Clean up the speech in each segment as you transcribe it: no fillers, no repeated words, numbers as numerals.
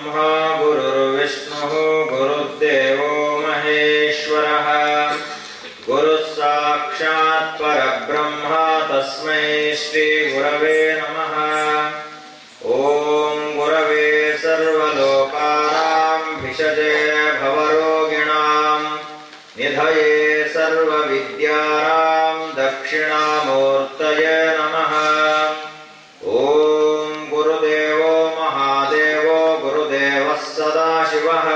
गुरुर्ब्रह्मा गुरुर्विष्णुः गुरुर्देवो महेश्वरः गुरुः साक्षात् परब्रह्म तस्मै श्री गुरवे नमः। ओम गुरवे सर्वलोकानां भिषजे भवरोगिणां निधये सर्वविद्यानां दक्षिणामूर्तये नमः। ओम गुरुदेवो महादेवो गुरुदेवः सदाशिवः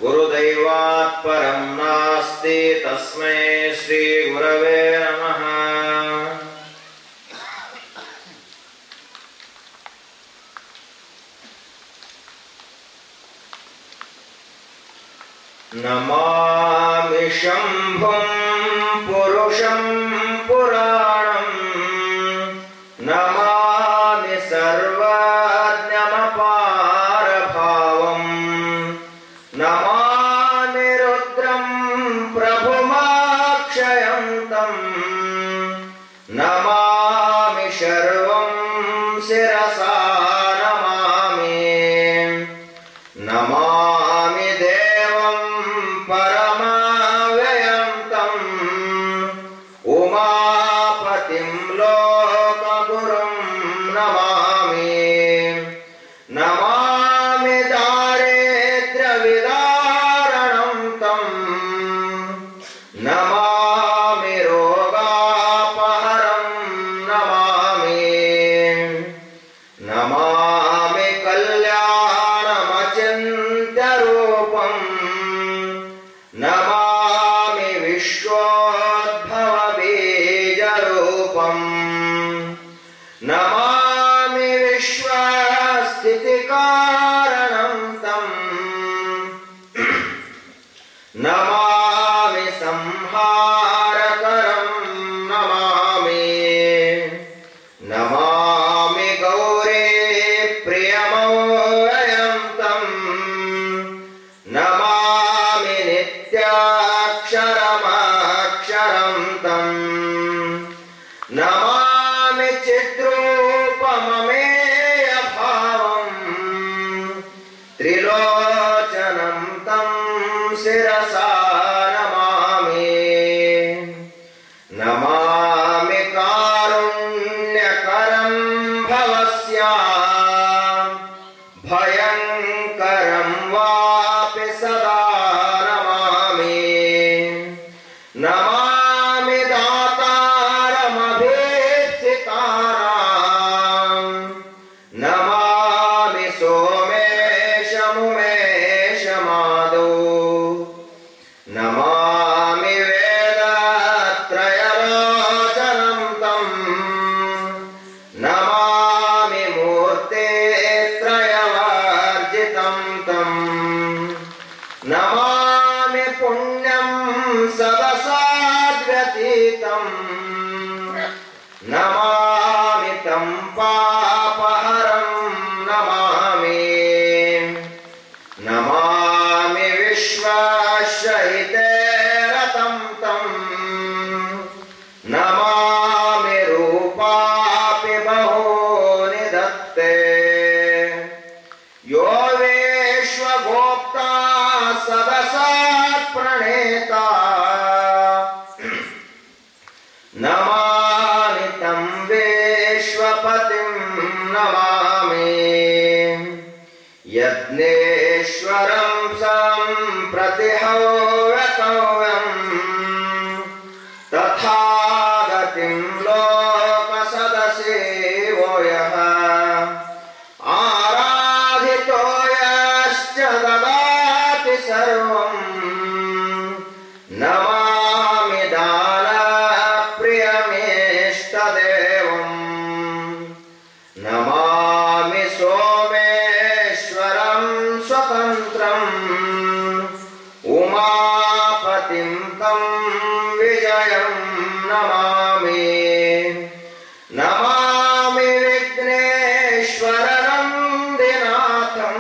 गुरुदैवात् परं नास्ति तस्मै श्री गुरवे नमः। नमामि शम्भुं पुरुषं पुराणं नमामि सर्वज्ञमपारभावं नमामि रुद्रं प्रभुमाक्षयन्तं नमामि शर्वं शिरसा नमामि नमामि देवं परमाव्ययन्तम् उमापतिं लोकगुरुं नमामि नमामि दारिद्र्यविदारणं तं नमामि रोगापहरं नमामि नमामि कल्याणमचिन्त्यरूपम् नमामि विश्वोद्भवबीजरूपम् नमामि विश्वस्थितिकारणं तम् नमामि संहारकरं नमामि नमामि गौरीप्रियमव्ययं तम् नमामि नित्याक्षरमक्षरं तम् नमामि चिद्रूपममेयभावं त्रिलोचनं तं शिरसा नमामि नमामि कारुण्यकरं भवस्या भयङ्करं वापि सदा नमामि नमामि दातारमभीप्सितानां नमामि सोमेशमुमेशमादौ नमामि वेदत्रयलोचनं तं नमामि मूर्तित्रयवर्जितं तं नमामि पुण्यं सदसाद्व्यतीतं नमामि तं पापहरं नमामि नमामि विश्वशयिते रतं तं नमामि रूपापि बहूनि दत्ते यो विश्वगोप्ता सदसात् प्रणेता नमामि तं विश्वपतिं नमामि यज्ञेश्वरं सम्प्रतिहव्यकव्यं तथागतिं लोकसदसेवो यः आराधितो यश्च ददाति सर्वं नमामि दानप्रियमेष्टदेवं नमामि सोमेश्वरं स्वतन्त्रं उमापतिं तं विजयं नमामि नमामि विघ्नेश्वरनन्दिनाथं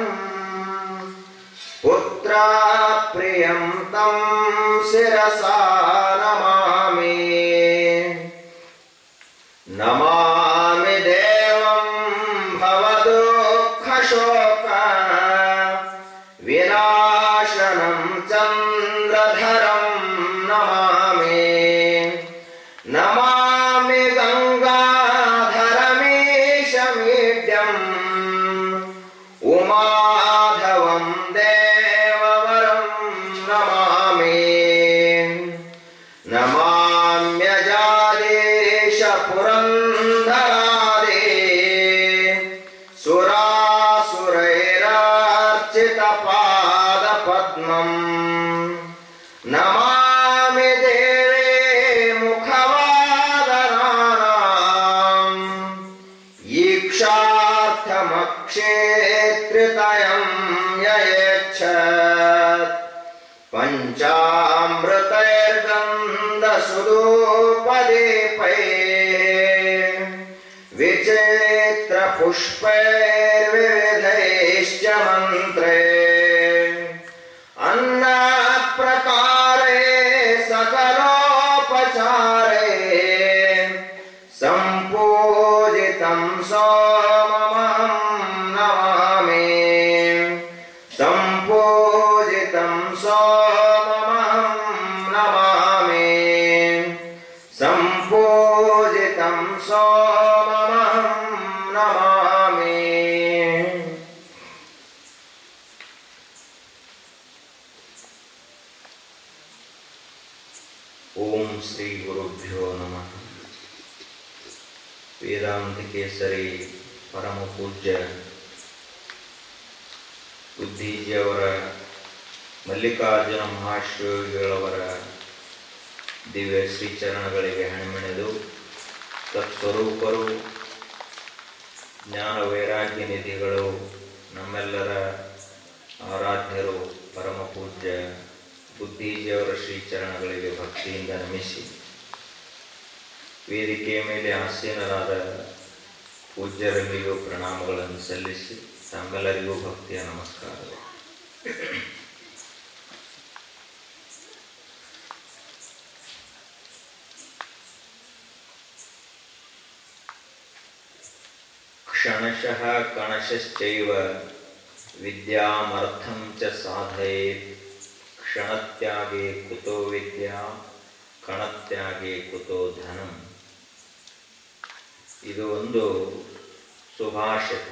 पुत्रप्रियं तं शिरसा नमामि नमामि देवं भवदुःखशोक चन्द्रधरं नमामि नमामि गङ्गाधरमीशमीड्यम् उमाधवं देववरं नमामि नमाम्यजादेश पुरन्दरादे सुरासुरैरार्चितपादपद्मम् नमामि देवे मुखवादनानाम् ईक्षार्थमक्षेत्रितयं ययेच्छत् पञ्चामृतैर्गन्धसुधूपदीपैः विचित्रपुष्पैर्विविधैश्च मन्त्रैः अन्नप्रकारे सकलोपचारे सम्पूजितं सोममहं नमामि सम्पूजितं सोममहं नमामि सम्पूजितं सोममहं नमामि। ओम श्री गुरुभ्यो नमः। ವೇದಾಂತ ಕೇಸರಿ ಪರಮ ಪೂಜ್ಯ ಬುದ್ಧೀಜಿಯವರ ಮಲ್ಲಿಕಾರ್ಜುನ ಮಹಾಶಿವಗಳವರ ದಿವ್ಯ ಶ್ರೀಚರಣಗಳಿಗೆ ಹಣಿಮೆಣೆದು ತತ್ಸ್ವರೂಪರು ಜ್ಞಾನ ವೈರಾಗ್ಯ ನಿಧಿಗಳು ನಮ್ಮೆಲ್ಲರ ಆರಾಧ್ಯರು ಪರಮ ಪೂಜ್ಯ ಬುದ್ಧೀಜಿಯವರ ಶ್ರೀಚರಣಗಳಿಗೆ ಭಕ್ತಿಯಿಂದ ನಮಿಸಿ ವೇದಿಕೆಯ ಮೇಲೆ ಆಸೀನರಾದ ಪೂಜ್ಯರಲ್ಲಿಯೂ ಪ್ರಣಾಮಗಳನ್ನು ಸಲ್ಲಿಸಿ ತಮ್ಮೆಲ್ಲರಿಗೂ ಭಕ್ತಿಯ ನಮಸ್ಕಾರಗಳು. ಕ್ಷಣಶಃ ಕಣಶಶ್ಚೈವ ವಿದ್ಯಾಮರ್ಥಂ ಚ ಸಾಧಯೇತ್ ಕ್ಷಣತ್ಯಾಗೆ ಕುತೋ ವಿದ್ಯಾ ಕಣತ್ಯಾಗೆ ಕುತೋ ಧನಂ. ಇದು ಒಂದು ಸುಭಾಷಿತ.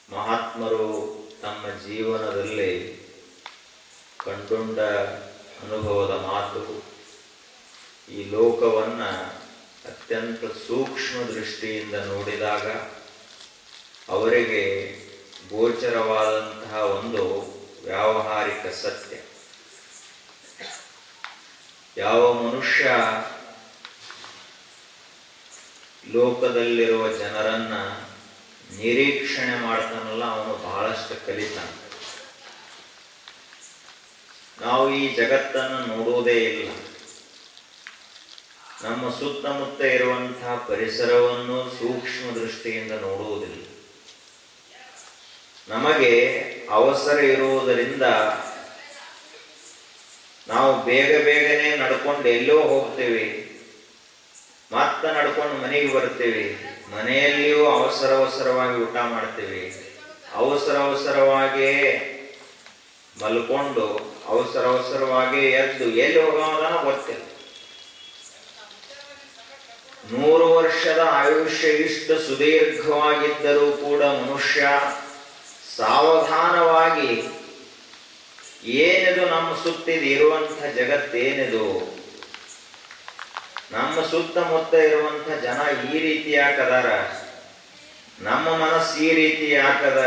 ಮಹಾತ್ಮರು ತಮ್ಮ ಜೀವನದಲ್ಲಿ ಕಂಡುಂಡ ಅನುಭವದ ಮಾತು. ಈ ಲೋಕವನ್ನು ಅತ್ಯಂತ ಸೂಕ್ಷ್ಮ ದೃಷ್ಟಿಯಿಂದ ನೋಡಿದಾಗ ಅವರಿಗೆ ಗೋಚರವಾದಂತಹ ಒಂದು ವ್ಯಾವಹಾರಿಕ ಸತ್ಯ. ಯಾವ ಮನುಷ್ಯ ಲೋಕದಲ್ಲಿರುವ ಜನರನ್ನ ನಿರೀಕ್ಷಣೆ ಮಾಡ್ತಾನಲ್ಲ ಅವನು ಬಹಳಷ್ಟು ಕಲಿತಾನೆ. ನಾವು ಈ ಜಗತ್ತನ್ನು ನೋಡುವುದೇ ಇಲ್ಲ. ನಮ್ಮ ಸುತ್ತಮುತ್ತ ಇರುವಂತಹ ಪರಿಸರವನ್ನು ಸೂಕ್ಷ್ಮ ದೃಷ್ಟಿಯಿಂದ ನೋಡುವುದಿಲ್ಲ. ನಮಗೆ ಅವಸರ ಇರುವುದರಿಂದ ನಾವು ಬೇಗನೆ ನಡ್ಕೊಂಡು ಎಲ್ಲೋ ಹೋಗ್ತೇವೆ, ಮತ್ತೆ ನಡ್ಕೊಂಡು ಮನೆಗೆ ಬರ್ತೇವೆ. ಮನೆಯಲ್ಲಿಯೂ ಅವಸರವಾಗಿ ಊಟ ಮಾಡ್ತೇವೆ, ಅವಸರವಾಗಿಯೇ ಮಲ್ಕೊಂಡು ಅವಸರವಾಗಿಯೇ ಎದ್ದು ಎಲ್ಲಿ ಹೋಗೋದನ್ನ ಗೊತ್ತಿಲ್ಲ. 100 ವರ್ಷದ ಆಯುಷ್ಯ ಇಷ್ಟು ಸುದೀರ್ಘವಾಗಿದ್ದರೂ ಕೂಡ ಮನುಷ್ಯ ಸಾವಧಾನವಾಗಿ ಏನಿದು ನಮ್ಮ ಸುತ್ತಿದು ಇರುವಂಥ ಜಗತ್ತೇನಿದು, ನಮ್ಮ ಸುತ್ತಮುತ್ತ ಇರುವಂಥ ಜನ ಈ ರೀತಿ ಯಾಕದಾರ, ನಮ್ಮ ಮನಸ್ಸು ಈ ರೀತಿ ಯಾಕದ,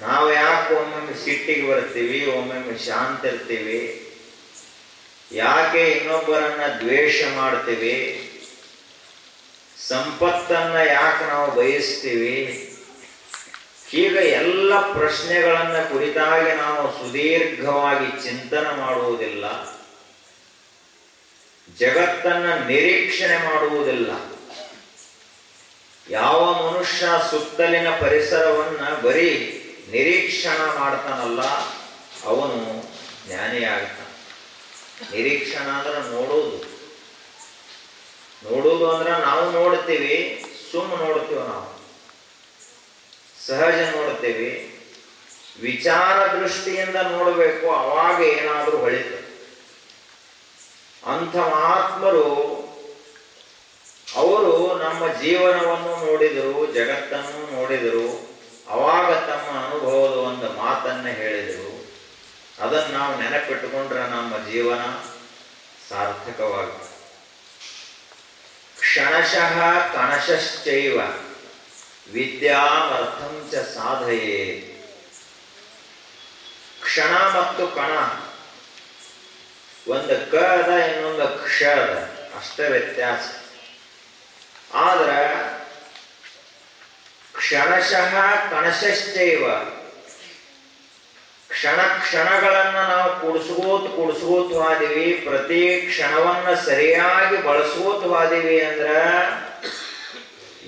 ನಾವು ಯಾಕೆ ಒಮ್ಮೊಮ್ಮೆ ಸಿಟ್ಟಿಗೆ ಬರ್ತೀವಿ, ಒಮ್ಮೊಮ್ಮೆ ಶಾಂತ ಇರ್ತೀವಿ, ಯಾಕೆ ಇನ್ನೊಬ್ಬರನ್ನ ದ್ವೇಷ ಮಾಡ್ತೀವಿ, ಸಂಪತ್ತನ್ನ ಯಾಕೆ ನಾವು ಬಯಸ್ತೀವಿ, ಹೀಗೆ ಎಲ್ಲ ಪ್ರಶ್ನೆಗಳನ್ನ ಕುರಿತಾಗಿ ನಾವು ಸುದೀರ್ಘವಾಗಿ ಚಿಂತನೆ ಮಾಡುವುದಿಲ್ಲ. ಜಗತ್ತನ್ನ ನಿರೀಕ್ಷಣೆ ಮಾಡುವುದಿಲ್ಲ. ಯಾವ ಮನುಷ್ಯ ಸುತ್ತಲಿನ ಪರಿಸರವನ್ನ ಬರೀ ನಿರೀಕ್ಷಣ ಮಾಡ್ತಾನಲ್ಲ ಅವನು ಜ್ಞಾನಿಯಾಗ್ತಾನೆ. ನಿರೀಕ್ಷಣ ಅಂದ್ರೆ ನೋಡೋದು ಅಂದ್ರೆ ನಾವು ನೋಡ್ತೀವಿ, ಸುಮ್ಮ ನೋಡ್ತೀವಿ, ನಾವು ಸಹಜ ನೋಡ್ತೀವಿ, ವಿಚಾರ ದೃಷ್ಟಿಯಿಂದ ನೋಡಬೇಕು, ಅವಾಗ ಏನಾದರೂ ಹೊಳಿತು. ಅಂಥ ಮಹಾತ್ಮರು ಅವರು ನಮ್ಮ ಜೀವನವನ್ನು ನೋಡಿದರು, ಜಗತ್ತನ್ನು ನೋಡಿದರು, ಅವಾಗ ತಮ್ಮ ಅನುಭವದ ಒಂದು ಮಾತನ್ನ ಹೇಳಿದರು. ಅದನ್ನು ನಾವು ನೆನಪಿಟ್ಟುಕೊಂಡ್ರೆ ನಮ್ಮ ಜೀವನ ಸಾರ್ಥಕವಾಗುತ್ತೆ. ಕ್ಷಣಶಃ ಕಣಶಶ್ಚೈವ ವಿದ್ಯಾಮರ್ಥಂ ಚ ಸಾಧಯೇ. ಕ್ಷಣ ಮತ್ತು ಕಣ, ಒಂದು ಕ ಅದ, ಇನ್ನೊಂದು ಕ್ಷ ಅದ, ಅಷ್ಟೇ ವ್ಯತ್ಯಾಸ. ಆದ್ರೆ ಕ್ಷಣಶಃ ಕಣಶಶ್ಚೈವ, ಕ್ಷಣ ಕ್ಷಣಗಳನ್ನ ನಾವು ಕೂಡಿಸ್ಕೋತ ಹೋದಿವಿ, ಪ್ರತಿ ಕ್ಷಣವನ್ನ ಸರಿಯಾಗಿ ಬಳಸ್ಕೋತ ಹೋದಿವಿ ಅಂದ್ರ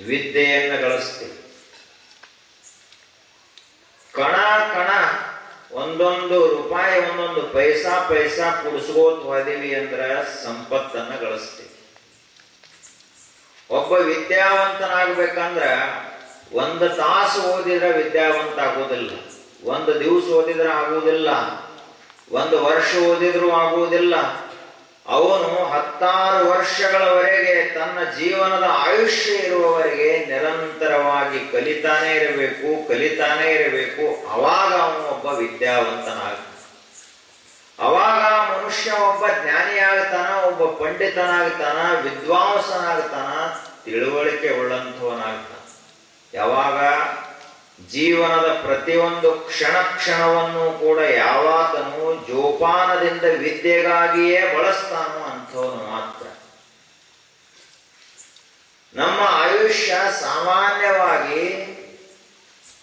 ವಿದ್ಯೆಯನ್ನ ಗಳಿಸ್ತೀವಿ. ಕಣ ಕಣ, ಒಂದೊಂದು ರೂಪಾಯಿ, ಒಂದೊಂದು ಪೈಸಾ ಕೂಡಿಸ್ಕೋತ ಹೋದಿವಿ ಅಂದ್ರ ಸಂಪತ್ತನ್ನ ಗಳಿಸ್ತೀವಿ. ಒಬ್ಬ ವಿದ್ಯಾವಂತನಾಗಬೇಕಂದ್ರ ಒಂದು ತಾಸು ಓದಿದ್ರೆ ವಿದ್ಯಾವಂತ ಆಗೋದಿಲ್ಲ, ಒಂದು ದಿವಸ ಓದಿದ್ರೆ ಆಗುವುದಿಲ್ಲ, ಒಂದು ವರ್ಷ ಓದಿದ್ರೂ ಆಗುವುದಿಲ್ಲ. ಅವನು 16 ವರ್ಷಗಳವರೆಗೆ ತನ್ನ ಜೀವನದ ಆಯುಷ್ಯ ಇರುವವರೆಗೆ ನಿರಂತರವಾಗಿ ಕಲಿತಾನೇ ಇರಬೇಕು. ಅವಾಗ ಅವನು ಒಬ್ಬ ವಿದ್ಯಾವಂತನಾಗ್ತಾನೆ. ಅವಾಗ ಮನುಷ್ಯ ಒಬ್ಬ ಜ್ಞಾನಿಯಾಗ್ತಾನ, ಒಬ್ಬ ಪಂಡಿತನಾಗ್ತಾನ, ವಿದ್ವಾಂಸನಾಗ್ತಾನ, ತಿಳುವಳಿಕೆ ಉಳ್ಳಂಥವನಾಗ್ತಾನ. ಯಾವಾಗ ಜೀವನದ ಪ್ರತಿಯೊಂದು ಕ್ಷಣವನ್ನು ಕೂಡ ಯಾವಾತನು ಜೋಪಾನದಿಂದ ವಿದ್ಯೆಗಾಗಿಯೇ ಬಳಸ್ತಾನೋ ಅಂಥವನು ಮಾತ್ರ. ನಮ್ಮ ಆಯುಷ್ಯ ಸಾಮಾನ್ಯವಾಗಿ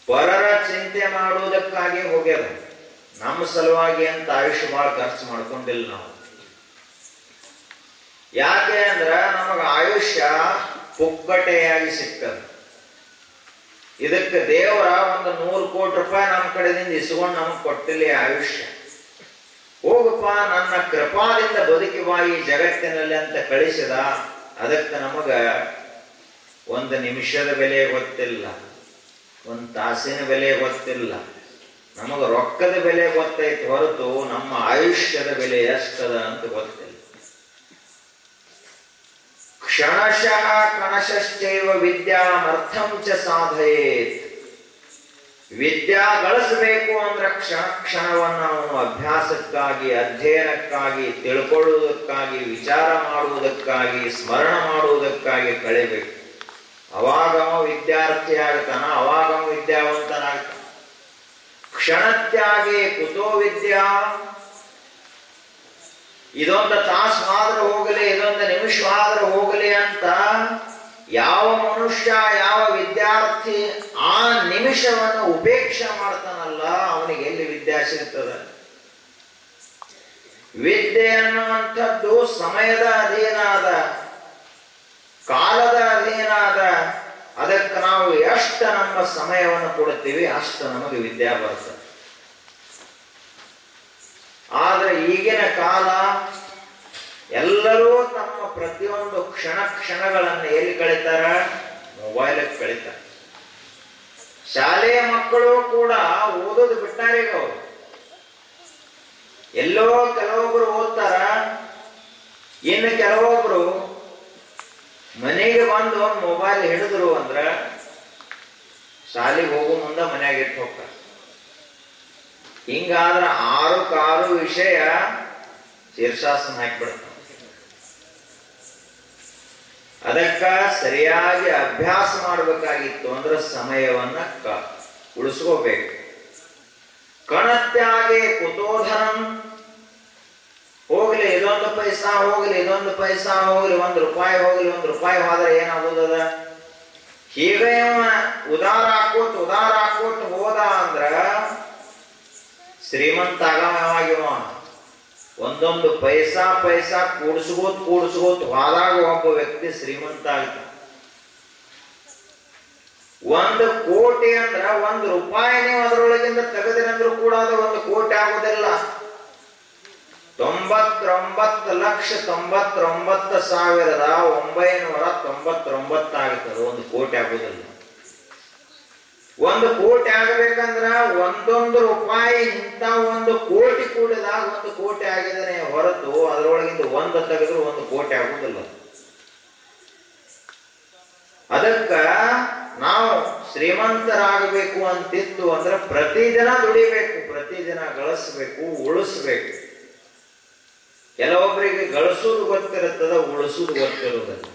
ಪರರ ಚಿಂತೆ ಮಾಡುವುದಕ್ಕಾಗಿ ಹೋಗ್ಯದ, ನಮ್ಮ ಸಲುವಾಗಿ ಅಂತ ಆಯುಷ್ಯ ಬಹಳ ಖರ್ಚು ಮಾಡ್ಕೊಂಡಿಲ್ಲ ನಾವು. ಯಾಕೆ ಅಂದ್ರ ನಮಗ ಆಯುಷ್ಯ ಪುಕ್ಕಟೆಯಾಗಿ ಸಿಕ್ಕದ. ಇದಕ್ಕೆ ದೇವರ ಒಂದು 100 ಕೋಟಿ ರೂಪಾಯಿ ನಮ್ಮ ಕಡೆಯಿಂದ ಇಸ್ಕೊಂಡು ನಮಗ್ ಕೊಟ್ಟಿಲ್ಲ ಆಯುಷ್ಯ. ಹೋಗಪ್ಪ, ನನ್ನ ಕೃಪಾದಿಂದ ಬದುಕಿ ಬಾ ಈ ಜಗತ್ತಿನಲ್ಲಿ ಅಂತ ಕಳಿಸಿದ. ಅದಕ್ಕೆ ನಮಗ 1 ನಿಮಿಷದ ಬೆಲೆ ಗೊತ್ತಿಲ್ಲ, 1 ತಾಸಿನ ಬೆಲೆ ಗೊತ್ತಿಲ್ಲ. ನಮಗ ರೊಕ್ಕದ ಬೆಲೆ ಗೊತ್ತೈತಿ ಹೊರತು ನಮ್ಮ ಆಯುಷ್ಯದ ಬೆಲೆ ಎಷ್ಟದ ಅಂತ ಗೊತ್ತಿಲ್ಲ. ಕ್ಷಣಶಃ ಕಣಶಶ್ಚೈವ ವಿದ್ಯಾಮರ್ಥಂ ಚ ಸಾಧಯೇತ್. ವಿದ್ಯಾ ಗಳಿಸಬೇಕು ಅಂದ್ರೆ ಕ್ಷಣವನ್ನು ಅವನು ಅಭ್ಯಾಸಕ್ಕಾಗಿ, ಅಧ್ಯಯನಕ್ಕಾಗಿ, ತಿಳ್ಕೊಳ್ಳುವುದಕ್ಕಾಗಿ, ವಿಚಾರ ಮಾಡುವುದಕ್ಕಾಗಿ, ಸ್ಮರಣ ಮಾಡುವುದಕ್ಕಾಗಿ ಕಳೆಬೇಕು. ಅವಾಗ ಅವ ವಿದ್ಯಾರ್ಥಿ ಆಗ್ತಾನ, ಅವಾಗ ಅವ ವಿದ್ಯಾವಂತನಾಗ್ತಾನ. ಕ್ಷಣತ್ಯಾಗಿ ಕುತೋ ವಿದ್ಯಾ. ಇದೊಂದು ತಾಸು ಆದ್ರೂ ಹೋಗಲಿ, ಇದೊಂದು ನಿಮಿಷ ಆದ್ರೂ ಹೋಗಲಿ ಅಂತ ಯಾವ ಮನುಷ್ಯ, ಯಾವ ವಿದ್ಯಾರ್ಥಿ ಆ ನಿಮಿಷವನ್ನು ಉಪೇಕ್ಷೆ ಮಾಡ್ತಾನಲ್ಲ, ಅವನಿಗೆ ಎಲ್ಲಿ ವಿದ್ಯಾ ಸಿಗ್ತದೆ? ವಿದ್ಯೆ ಅನ್ನುವಂಥದ್ದು ಸಮಯದ ಅಧೀನ ಅದ, ಕಾಲದ ಅಧೀನ ಅದ. ಅದಕ್ಕೆ ನಾವು ಎಷ್ಟು ನಮ್ಮ ಸಮಯವನ್ನು ಕೊಡ್ತೀವಿ ಅಷ್ಟು ನಮಗೆ ವಿದ್ಯಾ ಬರ್ತದೆ. ಆದ್ರೆ ಈಗಿನ ಕಾಲ ಎಲ್ಲರೂ ತಮ್ಮ ಪ್ರತಿಯೊಂದು ಕ್ಷಣಗಳನ್ನು ಎಲ್ಲಿ ಕಳೀತಾರ? ಮೊಬೈಲಕ್ಕೆ ಕಳೀತಾರ. ಶಾಲೆಯ ಮಕ್ಕಳು ಕೂಡ ಓದೋದು ಬಿಟ್ಟಾರೀಗ. ಅವರು ಎಲ್ಲೋ ಕೆಲವೊಬ್ರು ಓದ್ತಾರ, ಇನ್ನು ಕೆಲವೊಬ್ರು ಮನೆಗೆ ಬಂದು ಮೊಬೈಲ್ ಹಿಡಿದ್ರು ಅಂದ್ರ ಶಾಲೆಗೆ ಹೋಗೋ ಮುಂದೆ ಮನ್ಯಾಗ ಇಟ್ಟು ಹೋಗ್ತಾರ. ಹಿಂಗಾದ್ರ 6 ವಿಷಯ ಶೀರ್ಷಾಸನ ಹಾಕಿಬಿಡ್ತಾರ. ಅದಕ್ಕ ಸರಿಯಾಗಿ ಅಭ್ಯಾಸ ಮಾಡಬೇಕಾಗಿತ್ತು ಅಂದ್ರೆ ಸಮಯವನ್ನ ಉಳಿಸ್ಕೋಬೇಕು. ಕಣತ್ಯಾಗೆ ಕುತೋಧನಂ. ಹೋಗ್ಲಿ ಇದೊಂದು ಪೈಸಾ ಹೋಗ್ಲಿ, ಇದೊಂದು ಪೈಸಾ ಹೋಗ್ಲಿ, 1 ರೂಪಾಯಿ ಹೋಗ್ಲಿ, 1 ರೂಪಾಯಿ ಹೋದ್ರೆ ಏನಾಗುದದ? ಹೀಗೆ ಉದಾರ ಹಾಕೋತ್ ಹೋದ ಅಂದ್ರ ಶ್ರೀಮಂತ ಆಗವಾಗಿವ. ಒಂದೊಂದು ಪೈಸಾ ಕೂಡಿಸ್ಕೋತ್ ಹೋದಾಗ ಒಬ್ಬ ವ್ಯಕ್ತಿ ಶ್ರೀಮಂತ ಆಗ್ತಾನೆ. 1 ಕೋಟಿ ಅಂದ್ರ 1 ರೂಪಾಯಿ ನೀವು ಅದರೊಳಗಿಂದ ತೆಗೆದಿರಂದ್ರೂ ಕೂಡ ಅದು 1 ಕೋಟಿ ಆಗುದಿಲ್ಲ. 99,99,999 ಆಗುತ್ತದೆ, 1 ಕೋಟಿ ಆಗುದಿಲ್ಲ. ಒಂದು ಕೋಟಿ ಆಗಬೇಕಂದ್ರ ಒಂದೊಂದು ರೂಪಾಯಿ ಇಂಥ ಒಂದು ಕೋಟಿ ಕೂಡಿದಾಗ ಒಂದು ಕೋಟಿ ಆಗಿದ್ದಾನೆ ಹೊರತು ಅದರೊಳಗಿಂದ ಒಂದು ತೆಗೆದ್ರು ಒಂದು ಕೋಟಿ ಆಗುದಿಲ್ಲ. ಅದಕ್ಕ ನಾವು ಶ್ರೀಮಂತರಾಗಬೇಕು ಅಂತಿತ್ತು ಅಂದ್ರೆ ಪ್ರತಿದಿನ ದುಡಿಬೇಕು, ಪ್ರತಿದಿನ ಗಳಿಸ್ಬೇಕು, ಉಳಿಸ್ಬೇಕು. ಕೆಲವೊಬ್ಬರಿಗೆ ಗಳಿಸೋದು ಗೊತ್ತಿರುತ್ತದ, ಉಳಿಸೋದು ಗೊತ್ತಿರುವುದಿಲ್ಲ.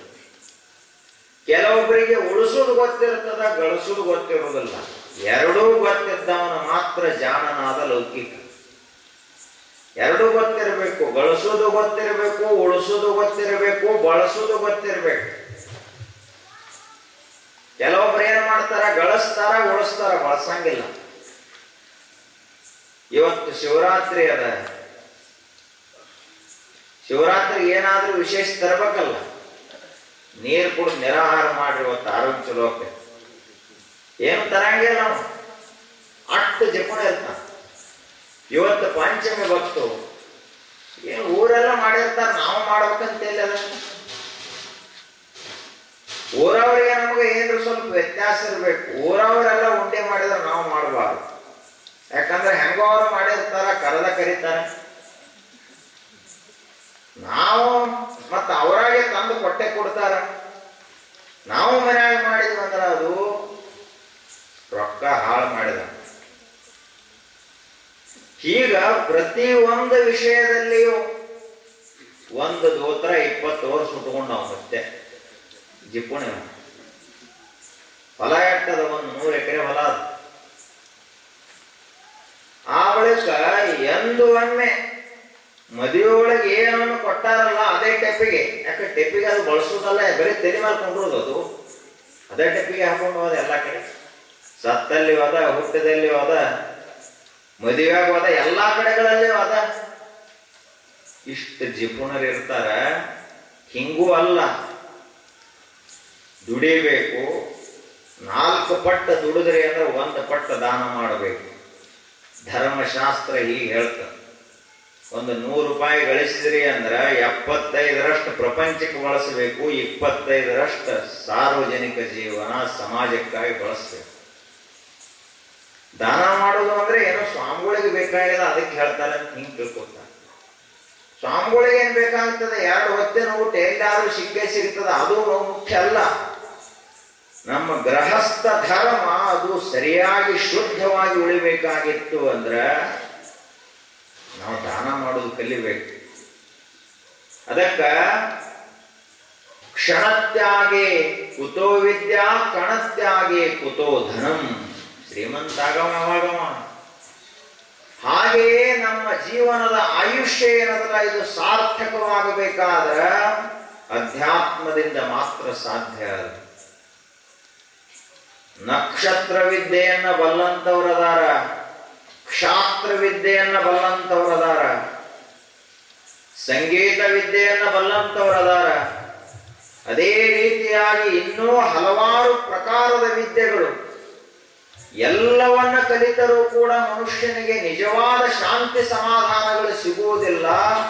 ಕೆಲವೊಬ್ಬರಿಗೆ ಉಳಿಸೋದು ಗೊತ್ತಿರುತ್ತದ, ಗಳಿಸೋದು ಗೊತ್ತಿರುವುದಿಲ್ಲ. ಎರಡೂ ಗೊತ್ತಿದ್ದವನು ಮಾತ್ರ ಜಾಣನಾದ ಲೌಕಿಕ. ಎರಡೂ ಗೊತ್ತಿರಬೇಕು, ಗಳಿಸೋದು ಗೊತ್ತಿರಬೇಕು, ಉಳಿಸೋದು ಗೊತ್ತಿರಬೇಕು, ಬಳಸೋದು ಗೊತ್ತಿರಬೇಕು. ಕೆಲವೊಬ್ರು ಏನ್ ಮಾಡ್ತಾರ, ಗಳಿಸ್ತಾರ, ಉಳಿಸ್ತಾರ, ಬಳಸಂಗಿಲ್ಲ. ಇವತ್ತು ಶಿವರಾತ್ರಿ ಅದ, ಶಿವರಾತ್ರಿ ಏನಾದ್ರೂ ವಿಶೇಷ ತರಬೇಕಲ್ಲ. ನೀರು ಕುಡಿದು ನಿರಾಹಾರ ಮಾಡ್ರಿ, ಇವತ್ತು ಆರೋಗ್ಯ ಚಲೋ ಆಗ್ತೈತಿ. ಏನು ತರಂಗಿಲ್ಲ, ನಾವು ಅಟ್ಟು ಜಪಣ ಇರ್ತಾನ. ಇವತ್ತು ಪಂಚಮಿ ಭಕ್ತು ಏನು ಊರೆಲ್ಲ ಮಾಡಿರ್ತಾರ, ನಾವು ಮಾಡ್ಬೇಕಂತಿಲ್ಲ. ಊರವರಿಗೆ ನಮಗೆ ಏನ್ರು ಸ್ವಲ್ಪ ವ್ಯತ್ಯಾಸ ಇರ್ಬೇಕು. ಊರವರೆಲ್ಲ ಉಂಡೆ ಮಾಡಿದ್ರೆ ನಾವು ಮಾಡಬಾರ್ದು. ಯಾಕಂದ್ರೆ ಹೆಂಗೋ ಅವರು ಮಾಡಿರ್ತಾರ, ಕರೆದ ಕರೀತಾರ. ನಾವು ಮತ್ತ ಅವರಾಗೆ ತಂದು ಕೊಟ್ಟೆ ಕೊಡ್ತಾರ. ನಾವು ಮನ್ಯಾಗ ಮಾಡಿದ್ವಿ ಅಂದ್ರೆ ಅದು ರೊಕ್ಕ ಹಾಳು ಮಾಡಿದ. ಈಗ ಪ್ರತಿ ಒಂದು ವಿಷಯದಲ್ಲಿಯೂ ಒಂದು ದೋತ್ರ 20 ವರ್ಷ ಉಟ್ಕೊಂಡು ನಾವು ಮತ್ತೆ ಜಿಪ್ಪುಣಿ ಹೊಲ ಎಟ್ಟದ, ಒಂದು 100 ಎಕರೆ ಹೊಲ ಅದು. ಆ ಬಳಿಕ ಎಂದು ಒಮ್ಮೆ ಮದುವೆಯೊಳಗೆ ಏನನ್ನು ಕೊಟ್ಟಾರಲ್ಲ ಅದೇ ಟೆಪ್ಪಿಗೆ, ಯಾಕೆ ಟೆಪ್ಪಿಗೆ ಅದು ಬಳಸೋದಲ್ಲ, ಬರೀ ತಲೆ ಮೇಲೆ ಕೊಂಡ್ರೋದು ಅದು. ಅದೇ ಟೆಪ್ಪಿಗೆ ಹಾಕೊಂಡು ಹೋದ ಎಲ್ಲ ಕಡೆ. ಸತ್ತಲ್ಲಿ ಹೋದ, ಹುಟ್ಟದಲ್ಲಿ ಹೋದ, ಮದುವೆಯಾಗ ಹೋದ, ಎಲ್ಲಾ ಕಡೆಗಳಲ್ಲಿ ಹೋದ. ಇಷ್ಟು ಜಿಪುಣರು ಇರ್ತಾರ. ಹಿಂಗೂ ಅಲ್ಲ, ದುಡಿಬೇಕು. 4 ಪಟ್ಟು ದುಡಿದ್ರಿ ಅಂದ್ರೆ 1 ಪಟ್ಟು ದಾನ ಮಾಡಬೇಕು. ಧರ್ಮಶಾಸ್ತ್ರ ಹೀಗೆ ಹೇಳ್ತಾರೆ. ಒಂದು 100 ರೂಪಾಯಿ ಗಳಿಸಿದ್ರಿ ಅಂದ್ರೆ 75ರಷ್ಟು ಪ್ರಪಂಚಕ್ಕೆ ಬಳಸಬೇಕು, 25ರಷ್ಟು ಸಾರ್ವಜನಿಕ ಜೀವನ ಸಮಾಜಕ್ಕಾಗಿ ಬಳಸಬೇಕು. ದಾನ ಮಾಡೋದು ಅಂದ್ರೆ ಏನೋ ಸ್ವಾಮಿಗಳಿಗೆ ಬೇಕಾಗಿಲ್ಲ ಅದಕ್ಕೆ ಹೇಳ್ತಾರೆ ಅಂತ ಹಿಂಗೆ ತಿಳ್ಕೊತಾರೆ. ಸ್ವಾಮಿಗಳಿಗೆ ಏನ್ ಬೇಕಾಗ್ತದೆ, 2 ಹೊತ್ತಿನ ಊಟ ಎಲ್ಲಾದ್ರೂ ಸಿಗ್ತದೆ, ಅದು ಮುಖ್ಯ ಅಲ್ಲ. ನಮ್ಮ ಗೃಹಸ್ಥ ಧರ್ಮ ಅದು ಸರಿಯಾಗಿ ಶುದ್ಧವಾಗಿ ಉಳಿಬೇಕಾಗಿತ್ತು ಅಂದ್ರೆ ನಾವು ದಾನ ಮಾಡೋದು ಕಲಿಬೇಕು. ಅದಕ್ಕ ಕ್ಷಣತ್ಯಾಗೆ ಕುತೋ ವಿದ್ಯಾ, ಕಣತ್ಯಾಗೆ ಕುತೋ ಧನಂ. ಶ್ರೀಮಂತ ಆಗವ ಯಾವಾಗವ. ಹಾಗೆಯೇ ನಮ್ಮ ಜೀವನದ ಆಯುಷ್ಯ ಏನದಲ್ಲ, ಇದು ಸಾರ್ಥಕವಾಗಬೇಕಾದ್ರ ಅಧ್ಯಾತ್ಮದಿಂದ ಮಾತ್ರ ಸಾಧ್ಯ. ನಕ್ಷತ್ರ ವಿದ್ಯೆಯನ್ನ ಬಲ್ಲಂತವ್ರದಾರ, ಕ್ಷಾತ್ರ ವಿದ್ಯೆಯನ್ನ ಬಲ್ಲಂತವ್ರದಾರ, ಸಂಗೀತ ವಿದ್ಯೆಯನ್ನ ಬಲ್ಲಂತವ್ರದಾರ. ಅದೇ ರೀತಿಯಾಗಿ ಇನ್ನೂ ಹಲವಾರು ಪ್ರಕಾರದ ವಿದ್ಯೆಗಳು. ಎಲ್ಲವನ್ನ ಕಲಿತರೂ ಕೂಡ ಮನುಷ್ಯನಿಗೆ ನಿಜವಾದ ಶಾಂತಿ ಸಮಾಧಾನಗಳು ಸಿಗುವುದಿಲ್ಲ.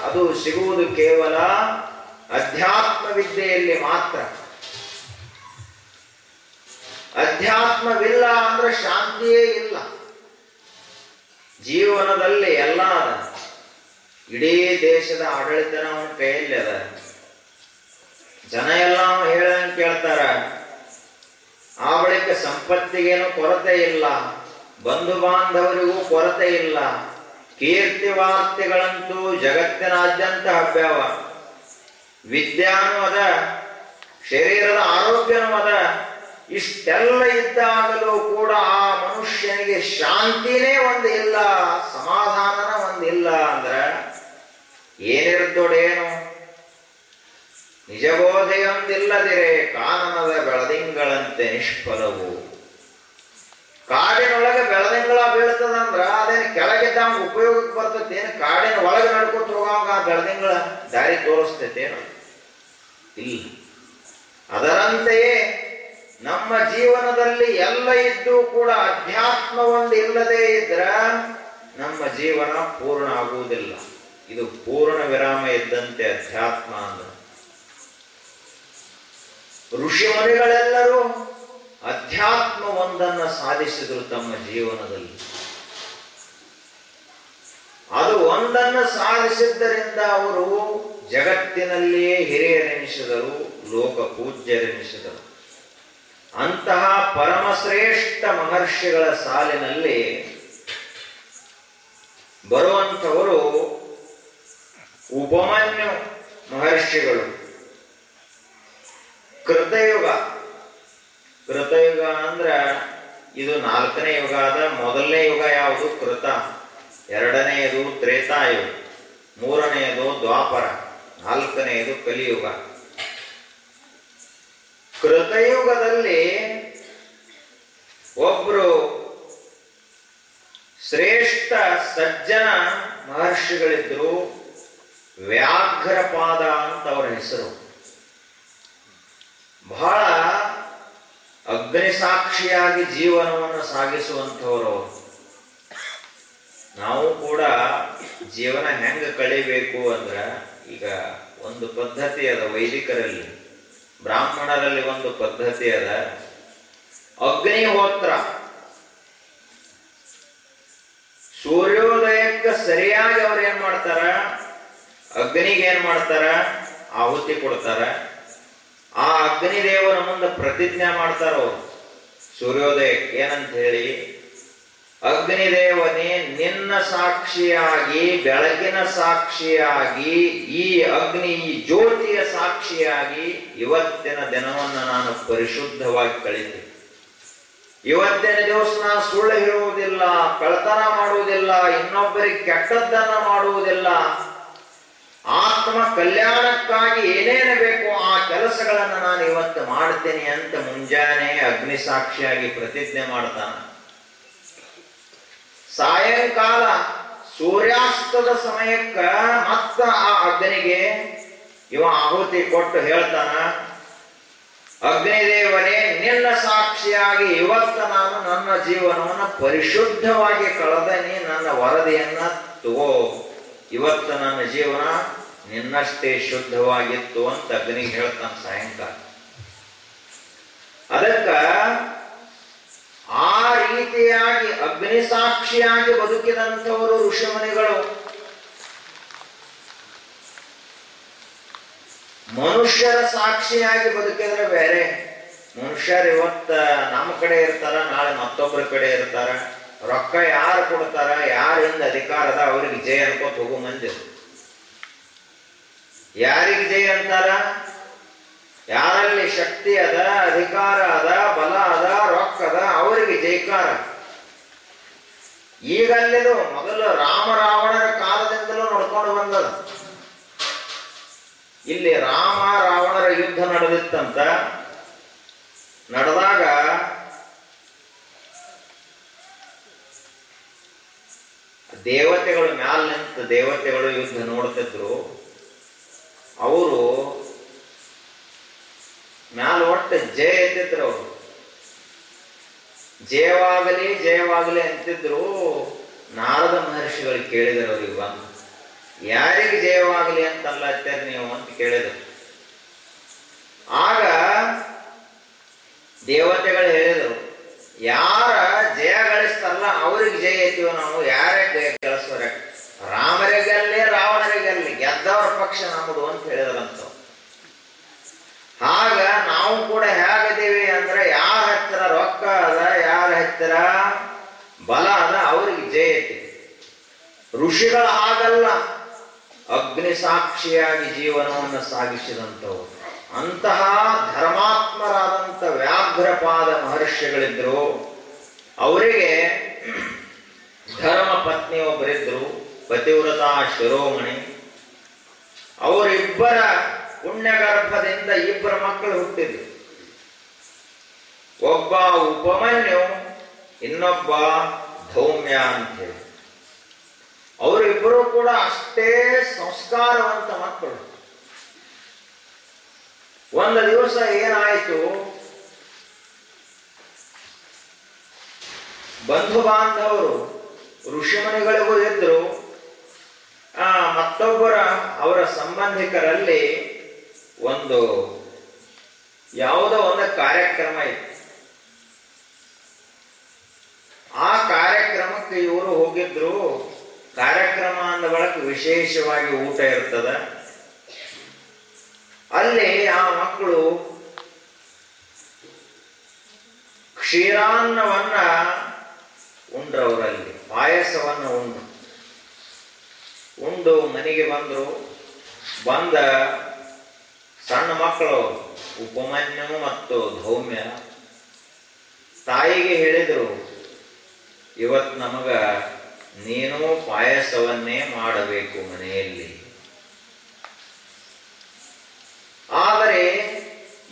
ಅದು ಸಿಗುವುದು ಕೇವಲ ಅಧ್ಯಾತ್ಮ ವಿದ್ಯೆಯಲ್ಲಿ ಮಾತ್ರ. ಅಧ್ಯಾತ್ಮವಿಲ್ಲ ಅಂದ್ರೆ ಶಾಂತಿಯೇ ಇಲ್ಲ. ಜೀವನದಲ್ಲಿ ಎಲ್ಲ ಅದ. ಇಡೀ ದೇಶದ ಆಡಳಿತನ ಅವನ ಕೈಯಲ್ಲಿ ಅದ. ಜನ ಎಲ್ಲ ಹೇಳಂಗೆ ಕೇಳ್ತಾರ. ಆ ಬಳಿಕ ಸಂಪತ್ತಿಗೇನು ಕೊರತೆ ಇಲ್ಲ, ಬಂಧು ಬಾಂಧವರಿಗೂ ಕೊರತೆ ಇಲ್ಲ. ಕೀರ್ತಿ ವಾರ್ತೆಗಳಂತೂ ಜಗತ್ತಿನಾದ್ಯಂತ ಹಬ್ಬ್ಯಾವ. ವಿದ್ಯಾನೂ ಅದ, ಶರೀರದ ಆರೋಗ್ಯನೂ ಅದ. ಇಷ್ಟೆಲ್ಲ ಇದ್ದಾಗಲೂ ಕೂಡ ಆ ಮನುಷ್ಯನಿಗೆ ಶಾಂತಿನೇ ಒಂದು ಇಲ್ಲ, ಸಮಾಧಾನನ ಒಂದಿಲ್ಲ ಅಂದ್ರೆ ಏನಿರ್ತೋಡೇನು? ನಿಜಬೋಧೆಯೊಂದಿಲ್ಲದಿರೆ ಕಾನನದ ಬೆಳದಿಂಗಳಂತೆ ನಿಷ್ಫಲವು. ಕಾಡಿನೊಳಗೆ ಬೆಳದಿಂಗಳ ಬೀಳ್ತದಂದ್ರ ಅದೇನು ಕೆಳಗಿದ್ದ ಉಪಯೋಗಕ್ಕೆ ಬರ್ತೈತೇನು? ಕಾಡಿನ ಒಳಗೆ ನಡ್ಕೊತ ಹೋಗಂಗ ಆ ಬೆಳದಿಂಗಳ ದಾರಿ ತೋರಿಸ್ತೈತೇನು? ಇಲ್ಲ. ಅದರಂತೆಯೇ ನಮ್ಮ ಜೀವನದಲ್ಲಿ ಎಲ್ಲ ಇದ್ದು ಕೂಡ ಅಧ್ಯಾತ್ಮ ಒಂದು ಇಲ್ಲದೆ ಇದ್ರ ನಮ್ಮ ಜೀವನ ಪೂರ್ಣ ಆಗುವುದಿಲ್ಲ. ಇದು ಪೂರ್ಣ ವಿರಾಮ ಇದ್ದಂತೆ ಅಧ್ಯಾತ್ಮ ಅಂದ್ರೆ. ಋಷಿ ಮುನಿಗಳೆಲ್ಲರೂ ಅಧ್ಯಾತ್ಮ ಒಂದನ್ನ ಸಾಧಿಸಿದ್ರು ತಮ್ಮ ಜೀವನದಲ್ಲಿ. ಅದು ಒಂದನ್ನು ಸಾಧಿಸಿದ್ದರಿಂದ ಅವರು ಜಗತ್ತಿನಲ್ಲಿಯೇ ಹಿರಿಯರೆನಿಸಿದರು, ಲೋಕ ಪೂಜ್ಯರೆನಿಸಿದರು. ಅಂತಹ ಪರಮಶ್ರೇಷ್ಠ ಮಹರ್ಷಿಗಳ ಸಾಲಿನಲ್ಲಿ ಬರುವಂಥವರು ಉಪಮನ್ಯು ಮಹರ್ಷಿಗಳು. ಕೃತಯುಗ ಅಂದ್ರ ಇದು 4ನೇ ಯುಗ ಅದ. ಮೊದಲನೇ ಯುಗ ಯಾವುದು? ಕೃತ. ಎರಡನೆಯದು ತ್ರೇತಾಯುಗ, ಮೂರನೆಯದು ದ್ವಾಪರ, 4ನೆಯದು ಕಲಿಯುಗ. ಕೃತಯುಗದಲ್ಲಿ ಒಬ್ರು ಶ್ರೇಷ್ಠ ಸಜ್ಜನ ಮಹರ್ಷಿಗಳಿದ್ರು. ವ್ಯಾಘ್ರಪಾದ ಅಂತ ಅವರ ಹೆಸರು. ಬಹಳ ಅಗ್ನಿಸಾಕ್ಷಿಯಾಗಿ ಜೀವನವನ್ನು ಸಾಗಿಸುವಂಥವರು. ನಾವು ಕೂಡ ಜೀವನ ಹೆಂಗ ಕಳಿಬೇಕು ಅಂದ್ರ, ಈಗ ಒಂದು ಪದ್ಧತಿ ಅದ ವೈದಿಕರಲ್ಲಿ, ಬ್ರಾಹ್ಮಣರಲ್ಲಿ ಒಂದು ಪದ್ಧತಿ ಅದ. ಅಗ್ನಿಹೋತ್ರ ಸೂರ್ಯೋದಯಕ್ಕೆ ಸರಿಯಾಗಿ ಅವ್ರು ಏನ್ ಮಾಡ್ತಾರ? ಅಗ್ನಿಗೆ ಏನ್ ಮಾಡ್ತಾರ? ಆಹುತಿ ಕೊಡ್ತಾರ. ಆ ಅಗ್ನಿದೇವರ ಮುಂದೆ ಪ್ರತಿಜ್ಞೆ ಮಾಡ್ತಾರ ಅವರು ಸೂರ್ಯೋದಯಕ್ಕೆ. ಏನಂತ ಹೇಳಿ, ಅಗ್ನಿದೇವನೇ, ನಿನ್ನ ಸಾಕ್ಷಿಯಾಗಿ, ಬೆಳಕಿನ ಸಾಕ್ಷಿಯಾಗಿ, ಈ ಅಗ್ನಿ, ಈ ಜ್ಯೋತಿಯ ಸಾಕ್ಷಿಯಾಗಿ ಇವತ್ತಿನ ದಿನವನ್ನು ನಾನು ಪರಿಶುದ್ಧವಾಗಿ ಕಳಿತೀನಿ. ಇವತ್ತಿನ ದಿವಸ ನಾನು ಸುಳ್ಳು ಹೇಳುವುದಿಲ್ಲ, ಕಳ್ಳತನ ಮಾಡುವುದಿಲ್ಲ, ಇನ್ನೊಬ್ಬರಿಗೆ ಕೆಟ್ಟದ್ದನ್ನ ಮಾಡುವುದಿಲ್ಲ. ಆತ್ಮ ಕಲ್ಯಾಣಕ್ಕಾಗಿ ಏನೇನು ಬೇಕೋ ಆ ಕೆಲಸಗಳನ್ನು ನಾನು ಇವತ್ತು ಮಾಡ್ತೇನೆ ಅಂತ ಮುಂಜಾನೆ ಅಗ್ನಿ ಸಾಕ್ಷಿಯಾಗಿ ಪ್ರತಿಜ್ಞೆ ಮಾಡ್ತಾನ. ಸಾಯಂಕಾಲ ಸೂರ್ಯಾಸ್ತದ ಸಮಯಕ್ಕ ಮತ್ತ ಆ ಅಗ್ನಿಗೆ ಇವ ಆಹುತಿ ಕೊಟ್ಟು ಹೇಳ್ತಾನ, ಅಗ್ನಿದೇವನೇ, ನಿನ್ನ ಸಾಕ್ಷಿಯಾಗಿ ಇವತ್ತು ನಾನು ನನ್ನ ಜೀವನವನ್ನು ಪರಿಶುದ್ಧವಾಗಿ ಕಳೆದನಿ, ನನ್ನ ವರದಿಯನ್ನ ತಗೋ, ಇವತ್ತು ನನ್ನ ಜೀವನ ನಿನ್ನಷ್ಟೇ ಶುದ್ಧವಾಗಿತ್ತು ಅಂತ ಅಗ್ನಿಗೆ ಹೇಳ್ತಾನ ಸಾಯಂಕಾಲ. ಅದಕ್ಕ ಆ ರೀತಿಯಾಗಿ ಅಗ್ನಿ ಸಾಕ್ಷಿಯಾಗಿ ಬದುಕಿದಂಥವರು ಋಷಿಮುನಿಗಳು. ಮನುಷ್ಯರ ಸಾಕ್ಷಿಯಾಗಿ ಬದುಕಿದ್ರೆ ಬೇರೆ. ಮನುಷ್ಯರು ಇವತ್ತ ನಮ್ಮ ಕಡೆ ಇರ್ತಾರ, ನಾಳೆ ಮತ್ತೊಬ್ಬರ ಕಡೆ ಇರ್ತಾರ. ರೊಕ್ಕ ಯಾರು ಕೊಡ್ತಾರ, ಯಾರಿಂದ ಅಧಿಕಾರ ಅದ ಅವ್ರಿಗೆ ಜಯ ಅನ್ಕೋತ ಹೋಗೋ ಮಂದಿ. ಯಾರಿಗೆ ಜಯ ಅಂತಾರ? ಯಾರಲ್ಲಿ ಶಕ್ತಿ ಅದ, ಅಧಿಕಾರ ಅದ, ಬಲ ಅದ, ರೊಕ್ಕ ಅದ, ಅವರಿಗೆ ಜೈಕಾರ. ಈಗಲ್ಲಿದು ಮೊದಲು ರಾಮ ರಾವಣರ ಕಾಲದಿಂದಲೂ ನೋಡ್ಕೊಂಡು ಬಂದದ. ಇಲ್ಲಿ ರಾಮ ರಾವಣರ ಯುದ್ಧ ನಡೆದಿತ್ತಂತ. ನಡೆದಾಗ ದೇವತೆಗಳು ಮ್ಯಾಲ ನಿಂತ ದೇವತೆಗಳು ಯುದ್ಧ ನೋಡ್ತಿದ್ರು. ಅವರು ಮ್ಯಾಲ ಒಟ್ಟು ಜಯ ಎತ್ತಿದ್ರು. ಅವರು ಜಯವಾಗಲಿ ಜಯವಾಗಲಿ ಅಂತಿದ್ರು. ನಾರದ ಮಹರ್ಷಿಗಳು ಕೇಳಿದರು ಅವ್ರಿಗೆ ಬಂದು, ಯಾರಿಗೆ ಜಯವಾಗಲಿ ಅಂತಲ್ಲ ಅತ್ಯಾರ ನೀವು ಅಂತ ಕೇಳಿದರು. ಆಗ ದೇವತೆಗಳು ಹೇಳಿದರು, ಯಾರ ಜಯ ಗಳಿಸ್ತಾರಲ್ಲ ಅವ್ರಿಗೆ ಜಯ ಎತ್ತೀವ ನಾವು, ಯಾರೇ ಜಯ ಗಳಿಸ್ತಾರ, ರಾಮರಿಗಲ್ಲಿ ರಾವಣರಿಗಲ್ಲಿ ಗೆದ್ದವರ ಪಕ್ಷ ನಮ್ಮದು ಅಂತ ಹೇಳಿದ್ರಂತ. ಆಗ ನಾವು ಕೂಡ ಹೇಗಿದ್ದೀವಿ ಅಂದ್ರೆ, ಯಾರ ಹತ್ತಿರ ರೊಕ್ಕ ಅದ, ಯಾರ ಹತ್ತಿರ ಬಲ ಅದ ಅವ್ರಿಗೆ ಜಯ ಎತ್ತಿ. ಋಷಿಗಳ ಹಾಗಲ್ಲ, ಅಗ್ನಿ ಸಾಕ್ಷಿಯಾಗಿ ಜೀವನವನ್ನು ಸಾಗಿಸಿದಂಥವು. ಅಂತಹ ಧರ್ಮಾತ್ಮರಾದಂಥ ವ್ಯಾಘ್ರಪಾದ ಮಹರ್ಷಿಗಳಿದ್ರು. ಅವರಿಗೆ ಧರ್ಮ ಪತ್ನಿ ಒಬ್ಬರಿದ್ರು, ಪತಿವ್ರತಾ ಶಿರೋಮಣಿ. ಅವರಿಬ್ಬರ ಪುಣ್ಯಗರ್ಭದಿಂದ ಇಬ್ಬರು ಮಕ್ಕಳು ಹುಟ್ಟಿದ್ರು. ಒಬ್ಬ ಉಪಮನ್ಯು, ಇನ್ನೊಬ್ಬ ಧೌಮ್ಯ ಅಂತೇಳಿ. ಅವರಿಬ್ಬರು ಕೂಡ ಅಷ್ಟೇ ಸಂಸ್ಕಾರವಂತ ಮಕ್ಕಳು. ಒಂದು ದಿವಸ ಏನಾಯಿತು, ಬಂಧು ಬಾಂಧವರು ಋಷಿಮುನಿಗಳಿಗೂ ಇದ್ರು, ಮತ್ತೊಬ್ಬರ ಅವರ ಸಂಬಂಧಿಕರಲ್ಲಿ ಒಂದು ಯಾವುದೋ ಒಂದು ಕಾರ್ಯಕ್ರಮ ಇತ್ತು. ಕಾರ್ಯಕ್ರಮಕ್ಕೆ ಇವರು ಹೋಗಿದ್ರು. ಕಾರ್ಯಕ್ರಮ ಅಂದ ಬಳಿಕ ವಿಶೇಷವಾಗಿ ಊಟ ಇರ್ತದ. ಅಲ್ಲಿ ಆ ಮಕ್ಕಳು ಕ್ಷೀರಾನ್ನವನ್ನ ಉಂಡ್ರವರಲ್ಲಿ, ಪಾಯಸವನ್ನ ಉಂಡು ಮನೆಗೆ ಬಂದ್ರು. ಬಂದ ಸಣ್ಣ ಮಕ್ಕಳು ಉಪಮನ್ಯು ಮತ್ತು ಧೌಮ್ಯ ತಾಯಿಗೆ ಹೇಳಿದರು, ಇವತ್ತು ನಮಗ ನೀನು ಪಾಯಸವನ್ನೇ ಮಾಡಬೇಕು ಮನೆಯಲ್ಲಿ. ಆದರೆ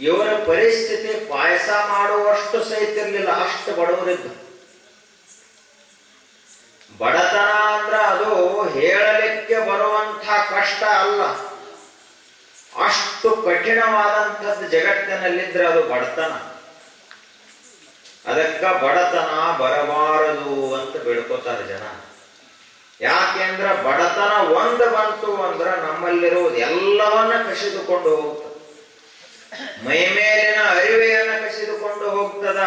ಇವರ ಪರಿಸ್ಥಿತಿ ಪಾಯಸ ಮಾಡುವಷ್ಟು ಸಹಿತ ಇರಲಿಲ್ಲ, ಅಷ್ಟು ಬಡವರಿದ್ದು. ಬಡತನ ಅಂದ್ರ ಅದು ಹೇಳಲಿಕ್ಕೆ ಬರುವಂಥ ಕಷ್ಟ ಅಲ್ಲ, ಅಷ್ಟು ಕಠಿಣವಾದಂಥದ್ದು ಜಗತ್ತಿನಲ್ಲಿದ್ರೆ ಅದು ಬಡತನ. ಅದಕ್ಕ ಬಡತನ ಬರಬಾರದು ಅಂತ ಬೇಡ್ಕೋತಾರೆ ಜನ. ಯಾಕೆಂದ್ರ ಬಡತನ ಒಂದು ಬಂತು ಅಂದ್ರ ನಮ್ಮಲ್ಲಿರುವುದು ಎಲ್ಲವನ್ನ ಕಸಿದುಕೊಂಡು ಹೋಗ್ತದೆ. ಮೈ ಮೇಲಿನ ಅರಿವೆಯನ್ನ ಕಸಿದುಕೊಂಡು ಹೋಗ್ತದ,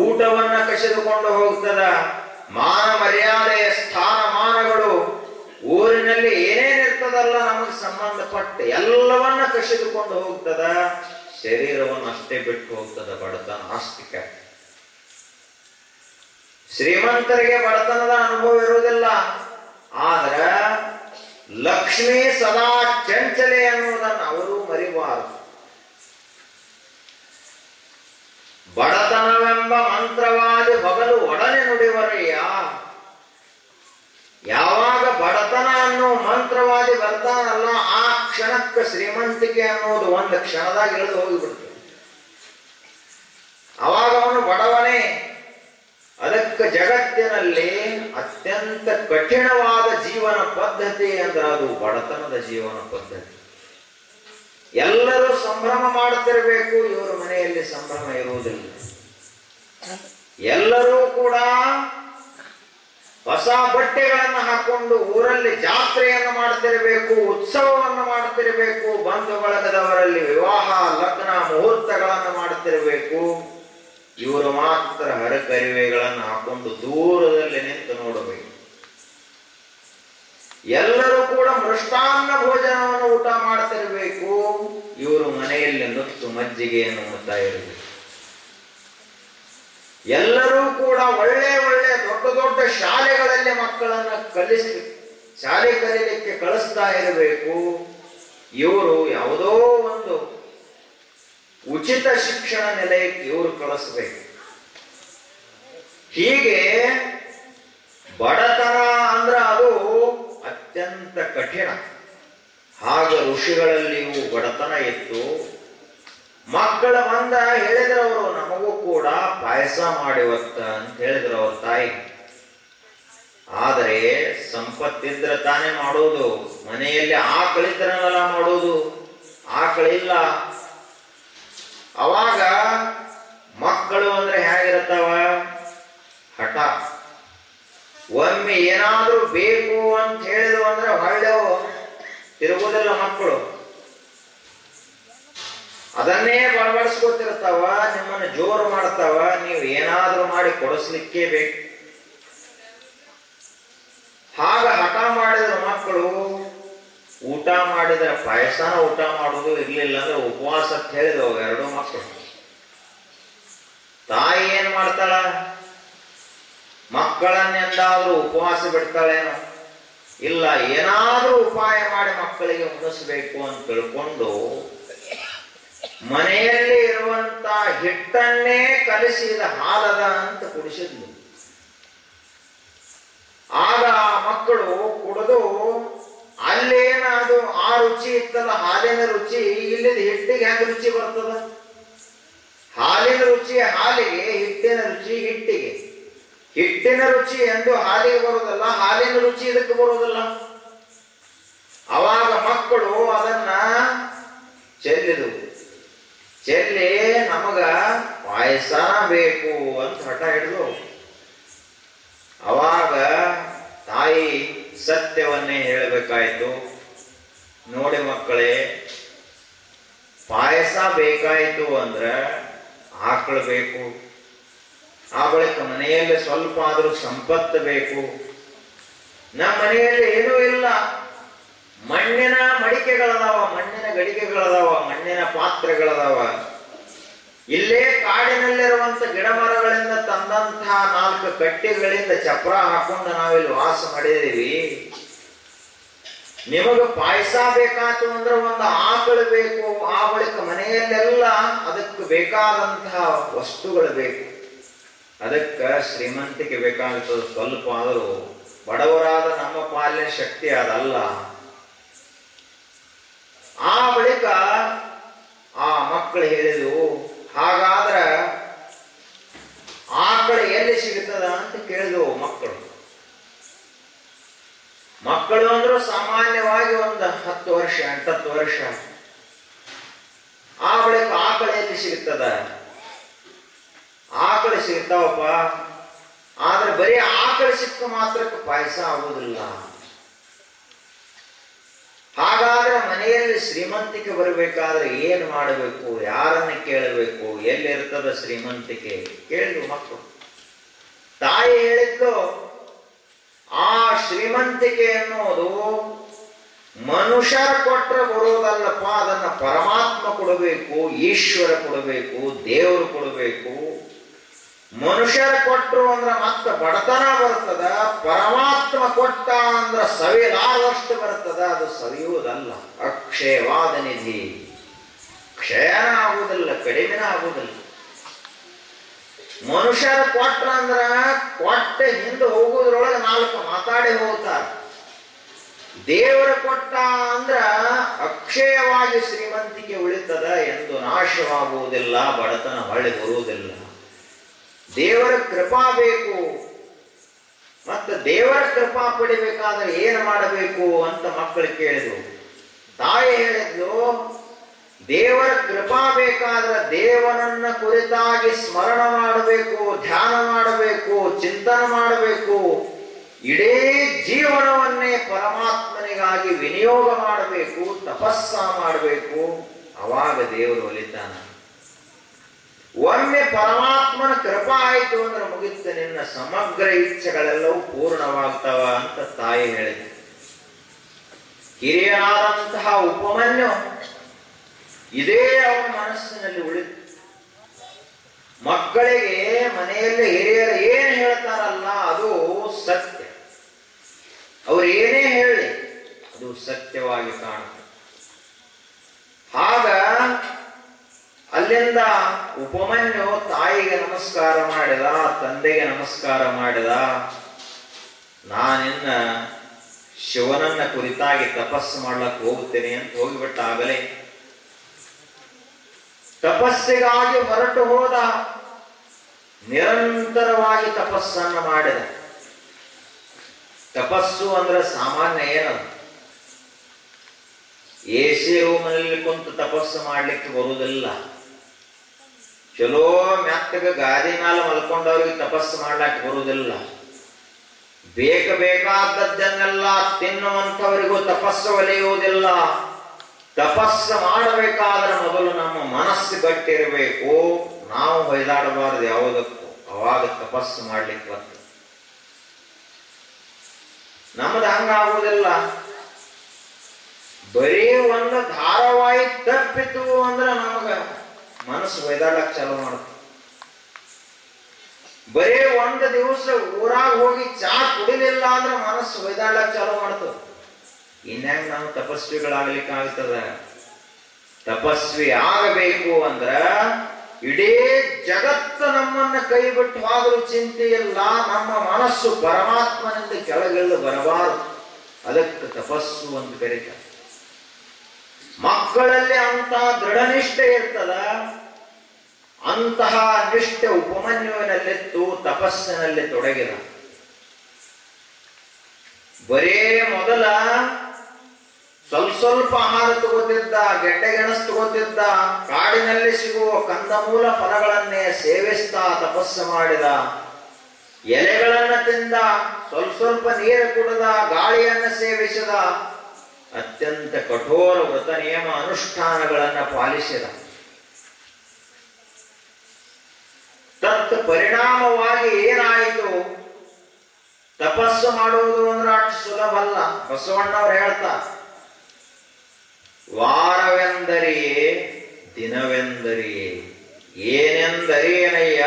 ಊಟವನ್ನ ಕಸಿದುಕೊಂಡು ಹೋಗ್ತದ, ಮಾನ ಮರ್ಯಾದೆಯ ಸ್ಥಾನಮಾನಗಳು, ಊರಿನಲ್ಲಿ ಏನೇನಿರ್ತದಲ್ಲ ನಮಗೆ ಸಂಬಂಧಪಟ್ಟ ಎಲ್ಲವನ್ನ ಕಸಿದುಕೊಂಡು ಹೋಗ್ತದ. ಶರೀರವನ್ನು ಅಷ್ಟೇ ಬಿಟ್ಟು ಹೋಗ್ತದ ಬಡತನ. ಆಸ್ತಿಕ ಶ್ರೀಮಂತರಿಗೆ ಬಡತನದ ಅನುಭವ ಇರುವುದಿಲ್ಲ. ಆದ್ರ ಲಕ್ಷ್ಮೀ ಸದಾ ಚಂಚಲೆ ಅನ್ನುವುದನ್ನು ಅವರು ಮರಿಬಾರದು. ಬಡತನವೆಂಬ ಮಂತ್ರವಾದಿ ಹಗಲು ಒಡನೆ ನುಡಿವರಯ್ಯ. ಯಾವಾಗ ಬಡತನ ಅನ್ನೋ ಮಂತ್ರವಾದಿ ಬರ್ತಾನಲ್ಲ, ಆ ಕ್ಷಣಕ್ಕೆ ಶ್ರೀಮಂತಿಕೆ ಅನ್ನೋದು ಒಂದು ಕ್ಷಣದಾಗ ಇಳಿದು ಹೋಗಿಬಿಡ್ತದೆ. ಅವಾಗ ಅವನು ಬಡವನೇ. ಅದಕ್ಕೆ ಜಗತ್ತಿನಲ್ಲಿ ಅತ್ಯಂತ ಕಠಿಣವಾದ ಜೀವನ ಪದ್ಧತಿ ಅಂದ್ರೆ ಅದು ಬಡತನದ ಜೀವನ ಪದ್ಧತಿ. ಎಲ್ಲರೂ ಸಂಭ್ರಮ ಮಾಡುತ್ತಿರಬೇಕು, ಇವರ ಮನೆಯಲ್ಲಿ ಸಂಭ್ರಮ ಇರುವುದಿಲ್ಲ. ಎಲ್ಲರೂ ಕೂಡ ಹೊಸ ಬಟ್ಟೆಗಳನ್ನು ಹಾಕೊಂಡು ಊರಲ್ಲಿ ಜಾತ್ರೆಯನ್ನು ಮಾಡ್ತಿರಬೇಕು, ಉತ್ಸವವನ್ನು ಮಾಡ್ತಿರಬೇಕು, ಬಂಧು ಬಳಗದವರಲ್ಲಿ ವಿವಾಹ ಲಗ್ನ ಮುಹೂರ್ತಗಳನ್ನು ಮಾಡ್ತಿರಬೇಕು. ಇವರು ಮಾತ್ರ ಹರಕರಿವೆಗಳನ್ನು ಹಾಕೊಂಡು ದೂರದಲ್ಲಿ ನಿಂತು ನೋಡಬೇಕು. ಎಲ್ಲರೂ ಕೂಡ ಮೃಷ್ಟಾನ್ನ ಭೋಜನವನ್ನು ಊಟ ಮಾಡ್ತಿರಬೇಕು. ಇವರು ಮನೆಯಲ್ಲಿ ನುಚ್ಚು ಮಜ್ಜಿಗೆಯನ್ನು ಉಣ್ತಾ ಇರಬೇಕು. ಎಲ್ಲರೂ ಕೂಡ ಒಳ್ಳೆ ಒಳ್ಳೆ ದೊಡ್ಡ ದೊಡ್ಡ ಶಾಲೆಗಳಲ್ಲಿ ಮಕ್ಕಳನ್ನ ಶಾಲೆ ಕಲಿಯಲಿಕ್ಕೆ ಕಳಿಸ್ತಾ ಇರಬೇಕು. ಇವರು ಯಾವುದೋ ಒಂದು ಉಚಿತ ಶಿಕ್ಷಣ ನಿಲಯಕ್ಕೆ ಇವರು ಕಳಿಸ್ಬೇಕು. ಹೀಗೆ ಬಡತನ ಅಂದ್ರ ಅದು ಅತ್ಯಂತ ಕಠಿಣ. ಆಗ ಋಷಿಗಳಲ್ಲಿಯೂ ಬಡತನ ಇತ್ತು. ಮಕ್ಕಳ ಬಂದ ಹೇಳಿದ್ರವರು, ನಮಗೂ ಕೂಡ ಪಾಯಸ ಮಾಡಿವತ್ತ ಅಂತ ಹೇಳಿದ್ರು ಅವ್ರ ತಾಯಿ. ಆದರೆ ಸಂಪತ್ತಿದ್ರೆ ತಾನೇ ಮಾಡೋದು. ಮನೆಯಲ್ಲಿ ಆಕಳಿದ್ರನೆಲ್ಲ ಮಾಡೋದು, ಆಕಳಿಲ್ಲ. ಅವಾಗ ಮಕ್ಕಳು ಅಂದ್ರೆ ಹೇಗಿರ್ತಾವ, ಹಠ. ಒಮ್ಮೆ ಏನಾದ್ರೂ ಬೇಕು ಅಂತ ಹೇಳಿದ್ರು ಅಂದ್ರೆ ಹೊಳ್ಳೆವು ತಿರುಗುದಿಲ್ಲ ಮಕ್ಕಳು. ಅದನ್ನೇ ಬಡಬಡಿಸ್ಕೊತಿರ್ತಾವ, ನಿಮ್ಮನ್ನು ಜೋರು ಮಾಡ್ತಾವ. ನೀವು ಏನಾದ್ರೂ ಮಾಡಿ ಕೊಡಿಸ್ಲಿಕ್ಕೆ ಬೇಕು. ಹಾಗ ಹಠ ಮಾಡಿದ್ರ ಮಕ್ಕಳು ಊಟ ಮಾಡಿದ್ರೆ ಪಾಯಸನ ಊಟ ಮಾಡೋದು, ಇರ್ಲಿಲ್ಲ ಅಂದ್ರೆ ಉಪವಾಸ ಅಂತ ಹೇಳಿದವು ಎರಡು ಮಕ್ಕಳು. ತಾಯಿ ಏನ್ ಮಾಡ್ತಾಳ, ಮಕ್ಕಳನ್ನೆಂದಾದ್ರೂ ಉಪವಾಸ ಬಿಡ್ತಾಳೇನೋ, ಇಲ್ಲ ಏನಾದ್ರೂ ಉಪಾಯ ಮಾಡಿ ಮಕ್ಕಳಿಗೆ ಉಣಿಸ್ಬೇಕು ಅಂತ ತಿಳ್ಕೊಂಡು ಮನೆಯಲ್ಲಿ ಇರುವಂತ ಹಿಟ್ಟನ್ನೇ ಕಲಿಸಿದ ಹಾಲದ ಅಂತ ಕುಡಿಸಿದ್ಲು. ಆಗ ಮಕ್ಕಳು ಕುಡಿದು ಅಲ್ಲೇನದು ಆ ರುಚಿ ಇತ್ತಲ್ಲ, ಹಾಲಿನ ರುಚಿ, ಇಲ್ಲಿದ ಹಿಟ್ಟಿಗೆ ಹೆಂಗ ರುಚಿ ಬರ್ತದ? ಹಾಲಿನ ರುಚಿ ಹಾಲಿಗೆ, ಹಿಟ್ಟಿನ ರುಚಿ ಹಿಟ್ಟಿಗೆ. ಹಿಟ್ಟಿನ ರುಚಿ ಎಂದು ಹಾಲಿಗೆ ಬರುವುದಲ್ಲ, ಹಾಲಿನ ರುಚಿ ಇದಕ್ಕೆ ಬರುವುದಿಲ್ಲ. ಅವಾಗ ಮಕ್ಕಳು ಅದನ್ನ ಚೆಲ್ಲಿ ನಮಗ ಪಾಯಸ ಬೇಕು ಅಂತ ಹಠ ಹಿಡಿದು. ಅವಾಗ ತಾಯಿ ಸತ್ಯವನ್ನೇ ಹೇಳಬೇಕಾಯ್ತು. ನೋಡಿ ಮಕ್ಕಳೇ, ಪಾಯಸ ಬೇಕಾಯ್ತು ಅಂದ್ರ ಆಕಳು ಬೇಕು. ಆ ಬಳಿಕ ಮನೆಯಲ್ಲಿ ಸ್ವಲ್ಪ ಸ್ವಲ್ಪ ಆದ್ರೂ ಸಂಪತ್ತು ಬೇಕು. ನಮ್ಮ ಮನೆಯಲ್ಲಿ ಏನೂ ಇಲ್ಲ, ಮಣ್ಣಿನ ಮಡಿಕೆಗಳದಾವ, ಮಣ್ಣಿನ ಗಡಿಗೆಗಳದಾವ, ಮಣ್ಣಿನ ಪಾತ್ರೆಗಳದಾವ. ಇಲ್ಲೇ ಕಾಡಿನಲ್ಲಿರುವಂತ ಗಿಡ ಮರಗಳಿಂದ ತಂದಂತಹ 4 ಕಟ್ಟಿಗಳಿಂದ ಚಪ್ರ ಹಾಕೊಂಡು ನಾವಿಲ್ಲಿ ವಾಸ ಮಾಡಿದೀವಿ. ನಿಮಗೆ ಪಾಯಸ ಬೇಕಾತು ಅಂದ್ರೆ ಒಂದು ಆಕಳು ಬೇಕು, ಆ ಬಳಿಕ ಮನೆಯಲ್ಲೆಲ್ಲ ಅದಕ್ಕೆ ಬೇಕಾದಂತಹ ವಸ್ತುಗಳು ಬೇಕು. ಅದಕ್ಕೆ ಶ್ರೀಮಂತಿಕೆ ಬೇಕಾಗುತ್ತದೆ. ಸ್ವಲ್ಪ ಆದರೂ ಬಡವರಾದ ನಮ್ಮ ಪಾಲಿನ ಶಕ್ತಿ ಅದಲ್ಲ. ಆ ಬಳಿಕ ಆ ಮಕ್ಕಳು ಹೇಳಿದವು, ಹಾಗಾದ್ರ ಆಕಳು ಎಲ್ಲಿ ಸಿಗುತ್ತದ ಅಂತ ಕೇಳಿದವು ಮಕ್ಕಳು. ಮಕ್ಕಳು ಅಂದ್ರು ಸಾಮಾನ್ಯವಾಗಿ ಒಂದು 10 ವರ್ಷ 8 ವರ್ಷ. ಆ ಬಳಿಕ ಆಕಳು ಎಲ್ಲಿ ಸಿಗುತ್ತದ? ಆಕಳು ಸಿಗ್ತಾವಪ್ಪ, ಆದ್ರೆ ಬರೀ ಆಕಳು ಸಿಕ್ಕ ಮಾತ್ರಕ್ಕೆ ಪಾಯಸ ಆಗುವುದಿಲ್ಲ. ಹಾಗಾದ್ರೆ ಮನೆಯಲ್ಲಿ ಶ್ರೀಮಂತಿಕೆ ಬರಬೇಕಾದ್ರೆ ಏನು ಮಾಡಬೇಕು? ಯಾರನ್ನ ಕೇಳಬೇಕು? ಎಲ್ಲಿರ್ತದ ಶ್ರೀಮಂತಿಕೆ? ಕೇಳಿದ್ರು ಮಕ್ಕಳು. ತಾಯಿ ಹೇಳಿದ್ದು, ಆ ಶ್ರೀಮಂತಿಕೆ ಎನ್ನುವುದು ಮನುಷ್ಯರ ಕೊಟ್ಟರೆ ಬರೋದಲ್ಲಪ್ಪ, ಅದನ್ನ ಪರಮಾತ್ಮ ಕೊಡಬೇಕು, ಈಶ್ವರ ಕೊಡಬೇಕು, ದೇವರು ಕೊಡಬೇಕು. ಮನುಷ್ಯರ ಕೊಟ್ಟರು ಅಂದ್ರೆ ಮತ್ತೆ ಬಡತನ ಬರ್ತದ, ಪರಮಾತ್ಮ ಕೊಟ್ಟ ಅಂದ್ರೆ ಸವಿಲಾರದಷ್ಟು ಬರ್ತದ, ಅದು ಸವಿಯುವುದಲ್ಲ. ಅಕ್ಷಯವಾದ ನಿಧಿ, ಕ್ಷಯನ ಆಗುವುದಿಲ್ಲ, ಕಡಿಮೆನ ಆಗುವುದಿಲ್ಲ. ಮನುಷ್ಯರ ಕೊಟ್ರ ಅಂದ್ರ ಕೊಟ್ಟ ಹಿಂದೆ ಹೋಗುವುದ್ರೊಳಗೆ 4 ಮಾತಾಡಿ ಹೋಗ್ತಾರೆ. ದೇವರ ಕೊಟ್ಟ ಅಂದ್ರ ಅಕ್ಷಯವಾಗಿ ಶ್ರೀಮಂತಿಕೆ ಉಳಿತದ, ಎಂದು ನಾಶವಾಗುವುದಿಲ್ಲ, ಬಡತನ ಹೊಳ್ಳಿ ಬರುವುದಿಲ್ಲ. ದೇವರ ಕೃಪಾ ಬೇಕು. ಮತ್ತೆ ದೇವರ ಕೃಪಾ ಪಡಿಬೇಕಾದ್ರೆ ಏನು ಮಾಡಬೇಕು ಅಂತ ಮಕ್ಕಳು ಕೇಳಿದ್ರು. ತಾಯಿ ಹೇಳಿದ್ಲು, ದೇವರ ಕೃಪಾ ಬೇಕಾದ್ರೆ ದೇವರನ್ನ ಕುರಿತಾಗಿ ಸ್ಮರಣ ಮಾಡಬೇಕು, ಧ್ಯಾನ ಮಾಡಬೇಕು, ಚಿಂತನೆ ಮಾಡಬೇಕು. ಇಡೀ ಜೀವನವನ್ನೇ ಪರಮಾತ್ಮನಿಗಾಗಿ ವಿನಿಯೋಗ ಮಾಡಬೇಕು, ತಪಸ್ಸ ಮಾಡಬೇಕು. ಅವಾಗ ದೇವರು ಒಲಿತಾನ. ಒಮ್ಮೆ ಪರಮಾತ್ಮನ ಕೃಪಾ ಆಯಿತು ಅಂದ್ರೆ ಮುಗಿತು, ನಿನ್ನ ಸಮಗ್ರ ಇಚ್ಛೆಗಳೆಲ್ಲವೂ ಪೂರ್ಣವಾಗ್ತಾವ ಅಂತ ತಾಯಿ ಹೇಳಿದ್ರು. ಹಿರಿಯನಾದಂತಹ ಉಪಮನ್ಯು ಇದೇ ಅವನ ಮನಸ್ಸಿನಲ್ಲಿ ಉಳಿತು. ಮಕ್ಕಳಿಗೆ ಮನೆಯಲ್ಲಿ ಹಿರಿಯರು ಏನು ಹೇಳ್ತಾರಲ್ಲ ಅದು ಸತ್ಯ. ಅವ್ರು ಏನೇ ಹೇಳಿ ಅದು ಸತ್ಯವಾಗಿ ಕಾಣುತ್ತೆ. ಆಗ ಅಲ್ಲಿಂದ ಉಪಮನ್ಯು ತಾಯಿಗೆ ನಮಸ್ಕಾರ ಮಾಡಿದ, ತಂದೆಗೆ ನಮಸ್ಕಾರ ಮಾಡಿದ. ನಾನಿನ್ನ ಶಿವನನ್ನ ಕುರಿತಾಗಿ ತಪಸ್ಸು ಮಾಡ್ಲಕ್ಕೆ ಹೋಗುತ್ತೇನೆ ಅಂತ ಹೋಗಿಬಿಟ್ಟ. ಆಗಲೇ ತಪಸ್ಸಿಗಾಗಿ ಹೊರಟು ಹೋದ. ನಿರಂತರವಾಗಿ ತಪಸ್ಸನ್ನು ಮಾಡಿದ. ತಪಸ್ಸು ಅಂದ್ರೆ ಸಾಮಾನ್ಯ ಏನದು? AC ರೂಮಲ್ಲಿ ಕುಂತು ತಪಸ್ಸು ಮಾಡ್ಲಿಕ್ಕೆ ಬರುವುದಿಲ್ಲ. ಚಲೋ ಮೆತ್ತಗ ಗಾದಿ ಮೇಲೆ ಮಲ್ಕೊಂಡವ್ರಿಗೆ ತಪಸ್ಸು ಮಾಡ್ಲಿಕ್ಕೆ ಬರುವುದಿಲ್ಲ. ಬೇಕಾದದ್ದನ್ನೆಲ್ಲ ತಿನ್ನುವಂಥವರಿಗೂ ತಪಸ್ಸು ಒಲಿಯುವುದಿಲ್ಲ. ತಪಸ್ಸು ಮಾಡಬೇಕಾದ್ರೆ ಮೊದಲು ನಮ್ಮ ಮನಸ್ಸು ಗಟ್ಟಿರಬೇಕು. ನಾವು ಹೊಯ್ದಾಡಬಾರದು ಯಾವುದಕ್ಕೂ, ಅವಾಗ ತಪಸ್ಸು ಮಾಡ್ಲಿಕ್ಕೆ ಬರ್ತದೆ. ನಮ್ದು ಹಂಗಾಗುವುದಿಲ್ಲ. ಬರೀ ಒಂದು ಧಾರಾವಾಹಿ ತಪ್ಪಿತು ಅಂದ್ರೆ ನಮಗ ಮನಸ್ಸು ಒಯ್ದಾಡಕ್ ಚಾಲು ಮಾಡುತ್ತೆ. ಬರೀ ಒಂದು ದಿವಸ ಊರಾಗ ಹೋಗಿ ಚಾ ಕುಡಿಲಿಲ್ಲ ಅಂದ್ರೆ ಮನಸ್ಸು ಒಯ್ದಾಡಕ್ ಚಾಲು ಮಾಡ್ತದೆ. ಇನ್ಯಾಂಗ ನಾವು ತಪಸ್ವಿಗಳಾಗ್ಲಿಕ್ಕೆ ಆಗ್ತದ? ತಪಸ್ವಿ ಆಗಬೇಕು ಅಂದ್ರ ಇಡೀ ಜಗತ್ತು ನಮ್ಮನ್ನ ಕೈ ಬಿಟ್ಟು ಹೋದರೂ ಚಿಂತೆ ಇಲ್ಲ, ನಮ್ಮ ಮನಸ್ಸು ಪರಮಾತ್ಮನಿಂದ ಕೆಳಗಿಳಿದು ಬರಬಾರದು. ಅದಕ್ಕೆ ತಪಸ್ಸು ಅಂತ ಕರೀತಾರೆ. ಮಕ್ಕಳಲ್ಲಿ ಅಂತಹ ದೃಢನಿಷ್ಠೆ ಇರ್ತದ. ಅಂತಹ ನಿಷ್ಠೆ ಉಪಮನ್ಯುವಿನಲ್ಲಿತ್ತು, ತಪಸ್ಸಿನಲ್ಲಿ ತೊಡಗಿದ. ಬರೇ ಮೊದಲ ಸ್ವಲ್ಪ ಆಹಾರ ತಗೋತಿದ್ದ, ಗೆಡ್ಡೆಗೆಣಸು ತಗೋತಿದ್ದ, ಕಾಡಿನಲ್ಲಿ ಸಿಗುವ ಕಂದಮೂಲ ಫಲಗಳನ್ನೇ ಸೇವಿಸ್ತಾ ತಪಸ್ಸು ಮಾಡಿದ. ಎಲೆಗಳನ್ನ ತಿಂದ, ಸ್ವಲ್ಪ ನೀರು ಕುಡಿದ, ಗಾಳಿಯನ್ನ ಸೇವಿಸಿದ. ಅತ್ಯಂತ ಕಠೋರ ವ್ರತ ನಿಯಮ ಅನುಷ್ಠಾನಗಳನ್ನ ಪಾಲಿಸಿದ. ತತ್ ಪರಿಣಾಮವಾಗಿ ಏನಾಯಿತು? ತಪಸ್ಸು ಮಾಡುವುದು ಅಂದ್ರೆ ಅಷ್ಟು ಸುಲಭ ಅಲ್ಲ. ಬಸವಣ್ಣವ್ರು ಹೇಳ್ತಾರೆ, ವಾರವೆಂದರಿಯೇ ದಿನವೆಂದರಿಯೇ ಏನೆಂದರೇನಯ್ಯ,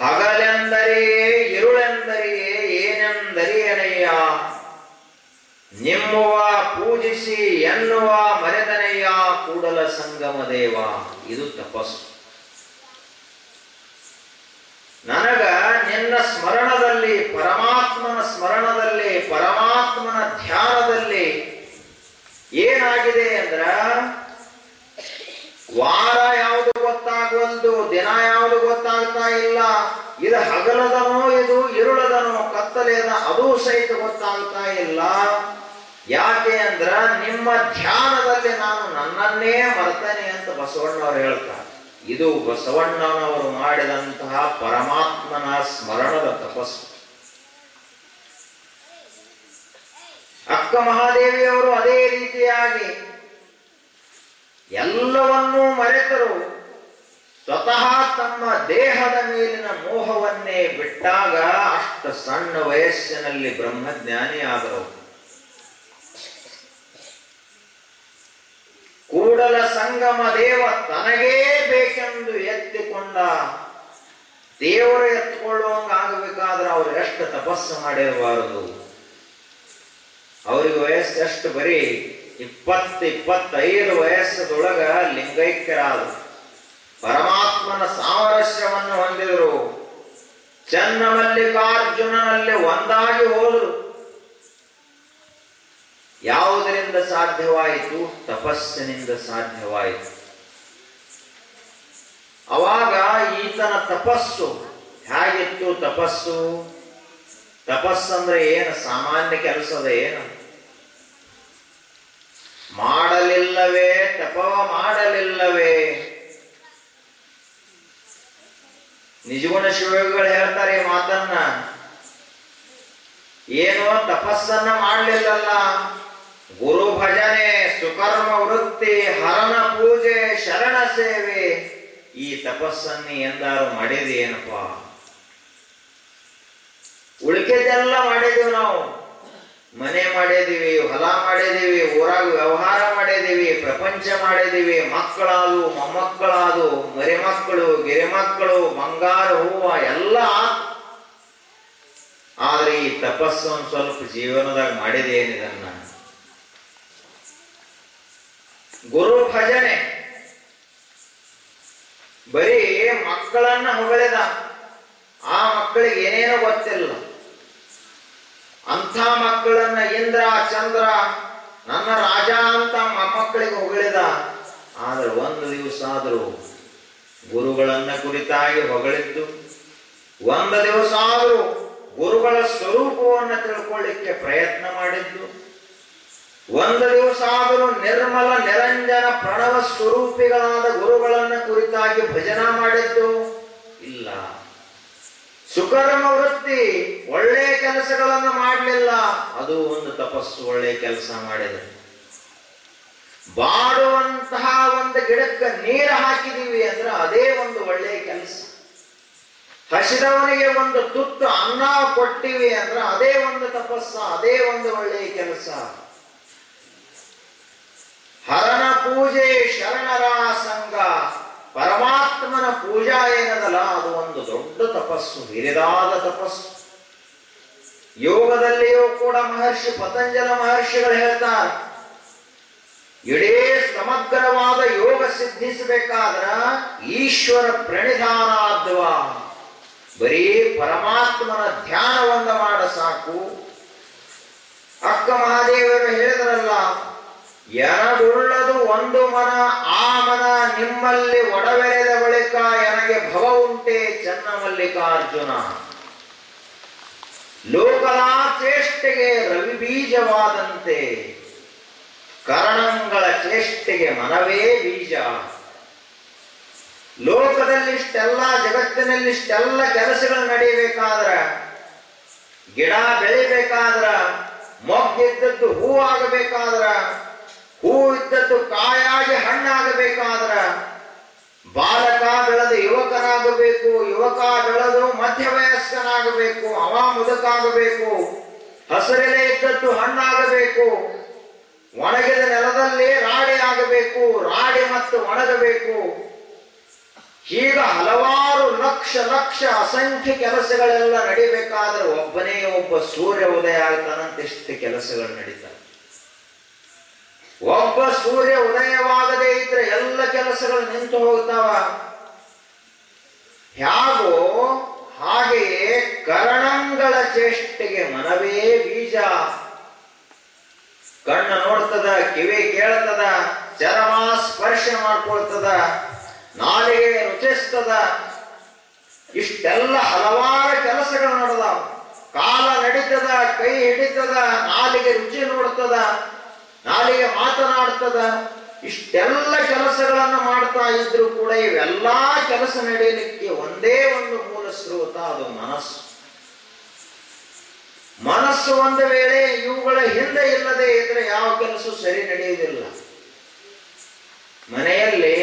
ಹಗಲೆಂದರಿಯೇ ಇರುಳೆಂದರಿಯೇ ಏನೆಂದರೇನಯ್ಯ, ನಿಮ್ಮುವ ಪೂಜಿಸಿ ಎನ್ನುವ ಮರೆದನೆಯ ಕೂಡಲ ಸಂಗಮ ದೇವ. ಇದು ತಪಸ್ಸು. ನನಗ ನಿನ್ನ ಸ್ಮರಣದಲ್ಲಿ, ಪರಮಾತ್ಮನ ಸ್ಮರಣದಲ್ಲಿ, ಪರಮಾತ್ಮನ ಧ್ಯಾನದಲ್ಲಿ ಏನಾಗಿದೆ ಅಂದ್ರ, ವಾರ ಯಾವುದು ಗೊತ್ತಾಗುವಲ್ದು, ದಿನ ಯಾವುದು ಗೊತ್ತಾಗ್ತಾ ಇಲ್ಲ, ಇದು ಹಗಲದನೋ ಇದು ಇರುಳದನೋ ಕತ್ತಲೆಯದ ಅದು ಸಹಿತ ಗೊತ್ತಾಗ್ತಾ ಇಲ್ಲ. ಯಾಕೆ ಅಂದ್ರ ನಿಮ್ಮ ಧ್ಯಾನದಲ್ಲಿ ನಾನು ನನ್ನನ್ನೇ ಮರ್ತೇನೆ ಅಂತ ಬಸವಣ್ಣವರು ಹೇಳ್ತಾರೆ. ಇದು ಬಸವಣ್ಣನವರು ಮಾಡಿದಂತಹ ಪರಮಾತ್ಮನ ಸ್ಮರಣದ ತಪಸ್ಸು. ಅಕ್ಕ ಮಹಾದೇವಿಯವರು ಅದೇ ರೀತಿಯಾಗಿ ಎಲ್ಲವನ್ನೂ ಮರೆತರು. ಸ್ವತಃ ತಮ್ಮ ದೇಹದ ಮೇಲಿನ ಮೋಹವನ್ನೇ ಬಿಟ್ಟಾಗ ಅಷ್ಟು ಸಣ್ಣ ವಯಸ್ಸಿನಲ್ಲಿ ಬ್ರಹ್ಮಜ್ಞಾನಿ ಆದರು. ಕೂಡಲ ಸಂಗಮ ದೇವ ತನಗೇ ಬೇಕೆಂದು ಎತ್ತಿಕೊಂಡ. ದೇವರು ಎತ್ತಿಕೊಳ್ಳುವಂಗ ಆಗಬೇಕಾದ್ರೆ ಅವ್ರು ಎಷ್ಟು ತಪಸ್ಸು ಮಾಡಿರಬಾರದು. ಅವ್ರಿಗೆ ವಯಸ್ಸು ಎಷ್ಟು, ಬರೀ 20-25 ವಯಸ್ಸದೊಳಗ ಲಿಂಗೈಕ್ಯರಾದರು. ಪರಮಾತ್ಮನ ಸಾಮರಸ್ಯವನ್ನು ಹೊಂದಿದರು. ಚನ್ನಮಲ್ಲಿಕಾರ್ಜುನನಲ್ಲಿ ಒಂದಾಗಿ ಹೋದರು. ಯಾವುದರಿಂದ ಸಾಧ್ಯವಾಯಿತು? ತಪಸ್ಸಿನಿಂದ ಸಾಧ್ಯವಾಯಿತು. ಅವಾಗ ಈತನ ತಪಸ್ಸು ಹೇಗಿತ್ತು? ತಪಸ್ಸಂದ್ರೆ ಏನು ಸಾಮಾನ್ಯ ಕೆಲಸದ ಏನು? ಮಾಡಲಿಲ್ಲವೇ ತಪವ ಮಾಡಲಿಲ್ಲವೇ? ನಿಜಗುಣ ಶಿವಯೋಗಿಗಳು ಹೇಳ್ತಾರೆ ಈ ಮಾತನ್ನ. ಏನು ತಪಸ್ಸನ್ನ ಮಾಡಲಿಲ್ಲಲ್ಲ, ಗುರು ಭಜನೆ, ಸುಕರ್ಮ ವೃತ್ತಿ, ಹರನ ಪೂಜೆ, ಶರಣ ಸೇವೆ, ಈ ತಪಸ್ಸನ್ನು ಎಂದಾರು ಮಾಡಿದೆ ಏನಪ್ಪ? ಉಳಿಕೆದೆಲ್ಲ ಮಾಡಿದೀವಿ ನಾವು. ಮನೆ ಮಾಡಿದೀವಿ, ಹೊಲ ಮಾಡಿದೀವಿ, ಊರಾಗ ವ್ಯವಹಾರ ಮಾಡಿದೀವಿ, ಪ್ರಪಂಚ ಮಾಡಿದೀವಿ, ಮಕ್ಕಳಾದು, ಮೊಮ್ಮಕ್ಕಳಾದು, ಮರಿಮಕ್ಕಳು, ಗಿರಿಮಕ್ಕಳು, ಬಂಗಾರ ಹೂವ ಎಲ್ಲ. ಆದ್ರೆ ಈ ತಪಸ್ಸು ಒಂದು ಸ್ವಲ್ಪ ಜೀವನದಾಗ ಮಾಡಿದೇನಿದನ್ನ. ಗುರು ಭಜನೆ ಬರೀ ಮಕ್ಕಳನ್ನ ಹೊಗಳಿದ. ಆ ಮಕ್ಕಳಿಗೆ ಏನೇನೋ ಗೊತ್ತಿಲ್ಲ. ಅಂಥ ಮಕ್ಕಳನ್ನ ಇಂದ್ರ ಚಂದ್ರ ನನ್ನ ರಾಜ ಅಂತ ಮೊಮ್ಮಕ್ಕಳಿಗೆ ಹೊಗಳಿದ. ಆದ್ರೆ ಒಂದು ದಿವಸ ಆದರೂ ಗುರುಗಳನ್ನ ಕುರಿತಾಗಿ ಹೊಗಳಿದ್ದು, ಒಂದು ದಿವಸ ಆದರೂ ಗುರುಗಳ ಸ್ವರೂಪವನ್ನು ತಿಳ್ಕೊಳ್ಳಿಕ್ಕೆ ಪ್ರಯತ್ನ ಮಾಡಿದ್ದು, ಒಂದು ದಿವಸ ಆದರೂ ನಿರ್ಮಲ ನಿರಂಜನ ಪ್ರಣವ ಸ್ವರೂಪಿಗಳಾದ ಗುರುಗಳನ್ನ ಕುರಿತಾಗಿ ಭಜನಾ ಮಾಡಿದ್ದು ಇಲ್ಲ. ಸುಕರ್ಮ ವೃತ್ತಿ, ಒಳ್ಳೆ ಕೆಲಸಗಳನ್ನು ಮಾಡಲಿಲ್ಲ, ಅದು ಒಂದು ತಪಸ್ಸು. ಒಳ್ಳೆ ಕೆಲಸ ಮಾಡಿದೆ. ಬಾಡುವಂತಹ ಒಂದು ಗಿಡಕ್ಕೆ ನೀರು ಹಾಕಿದೀವಿ ಅಂದ್ರೆ ಅದೇ ಒಂದು ಒಳ್ಳೆಯ ಕೆಲಸ. ಹಸಿದವನಿಗೆ ಒಂದು ತುತ್ತು ಅನ್ನ ಕೊಟ್ಟಿವಿ ಅಂದ್ರೆ ಅದೇ ಒಂದು ತಪಸ್ಸ, ಅದೇ ಒಂದು ಒಳ್ಳೆಯ ಕೆಲಸ. ಹರನ ಪೂಜೆ, ಶರಣರ ಸಂಘ, ಪರಮಾತ್ಮನ ಪೂಜಾ ಏನದಲ್ಲ ಅದು ಒಂದು ದೊಡ್ಡ ತಪಸ್ಸು, ಹಿರಿದಾದ ತಪಸ್ಸು. ಯೋಗದಲ್ಲಿಯೂ ಕೂಡ ಮಹರ್ಷಿ ಪತಂಜಲ ಮಹರ್ಷಿಗಳು ಹೇಳ್ತಾರೆ, ಇಡೀ ಸಮಗ್ರವಾದ ಯೋಗ ಸಿದ್ಧಿಸಬೇಕಾದ್ರ ಈಶ್ವರ ಪ್ರಣಿಧಾನಾದ್ವ, ಬರೀ ಪರಮಾತ್ಮನ ಧ್ಯಾನವನ್ನ ಮಾಡ ಸಾಕು. ಅಕ್ಕ ಮಹಾದೇವರು ಹೇಳಿದ್ರಲ್ಲ, ಎನಗುಳ್ಳದು ಒಂದು ಮನ, ಆ ಮನ ನಿಮ್ಮಲ್ಲಿ ಒಡವೆರೆದ ಬಳಿಕ ನನಗೆ ಭವ ಉಂಟೆ ಚನ್ನಮಲ್ಲಿಕಾರ್ಜುನ. ಲೋಕದ ಚೇಷ್ಟೆಗೆ ರವಿ ಬೀಜವಾದಂತೆ, ಕರಣಂಗಳ ಚೇಷ್ಟೆಗೆ ಮನವೇ ಬೀಜ. ಲೋಕದಲ್ಲಿಷ್ಟೆಲ್ಲ, ಜಗತ್ತಿನಲ್ಲಿಷ್ಟೆಲ್ಲ ಕೆಲಸಗಳು ನಡೆಯಬೇಕಾದ್ರ, ಗಿಡ ಬೆಳಿಬೇಕಾದ್ರ, ಮೊಗ್ಗಿದ್ದದ್ದು ಹೂ ಆಗಬೇಕಾದ್ರ, ಹೂ ಇದ್ದದ್ದು ಕಾಯಾಗಿ ಹಣ್ಣಾಗಬೇಕಾದ್ರ, ಬಾಲಕ ಬೆಳೆದು ಯುವಕನಾಗಬೇಕು, ಯುವಕ ಬೆಳೆದು ಮಧ್ಯ ವಯಸ್ಸ ವಯಸ್ಕನಾಗಬೇಕು, ಅವ ಮುದುಕಾಗಬೇಕು, ಹಸಿರೆಲೆ ಇದ್ದದ್ದು ಹಣ್ಣಾಗಬೇಕು, ಒಣಗಿದ ನೆಲದಲ್ಲಿ ರಾಡಿ ಆಗಬೇಕು, ರಾಡಿ ಮತ್ತು ಒಣಗಬೇಕು. ಈಗ ಹಲವಾರು ಲಕ್ಷ ಲಕ್ಷ ಅಸಂಖ್ಯ ಕೆಲಸಗಳೆಲ್ಲ ನಡಿಬೇಕಾದ್ರೆ ಒಬ್ಬನೇ ಒಬ್ಬ ಸೂರ್ಯ ಉದಯ ಆಗ್ತಾನಂತ ಎಷ್ಟು ಕೆಲಸಗಳು ನಡೀತಾರೆ. ಒಬ್ಬ ಸೂರ್ಯ ಉದಯವಾಗದೇ ಇದ್ರೆ ಎಲ್ಲ ಕೆಲಸಗಳು ನಿಂತು ಹೋಗ್ತಾವ. ಹೇಗೋ ಹಾಗೆಯೇ ಕರಣಂಗಳ ಚೇಷ್ಟೆಗೆ ಮನವೇ ಬೀಜ. ಕಣ್ಣು ನೋಡ್ತದ, ಕಿವಿ ಕೇಳ್ತದ, ಚರ್ಮ ಸ್ಪರ್ಶ ಮಾಡ್ಕೊಳ್ತದ, ನಾಲಿಗೆ ರುಚಿಸ್ತದ. ಇಷ್ಟೆಲ್ಲ ಹಲವಾರು ಕೆಲಸಗಳು ನಡೆದಾವ. ಕಾಲ ನಡೀತದ, ಕೈ ಹಿಡಿತದ, ನಾಲಿಗೆ ರುಚಿ ನೋಡ್ತದ, ನಾಲಿಗೆ ಮಾತನಾಡ್ತದ. ಇಷ್ಟೆಲ್ಲ ಕೆಲಸಗಳನ್ನು ಮಾಡ್ತಾ ಇದ್ರು ಕೂಡ ಇವೆಲ್ಲಾ ಕೆಲಸ ನಡೆಯಲಿಕ್ಕೆ ಒಂದೇ ಒಂದು ಮೂಲ ಸ್ರೋತ, ಅದು ಮನಸ್ಸು. ಮನಸ್ಸು ಒಂದು ವೇಳೆ ಇವುಗಳ ಹಿಂದೆ ಇಲ್ಲದೆ ಇದ್ರೆ ಯಾವ ಕೆಲಸ ಸರಿ ನಡೆಯುವುದಿಲ್ಲ. ಮನೆಯಲ್ಲಿ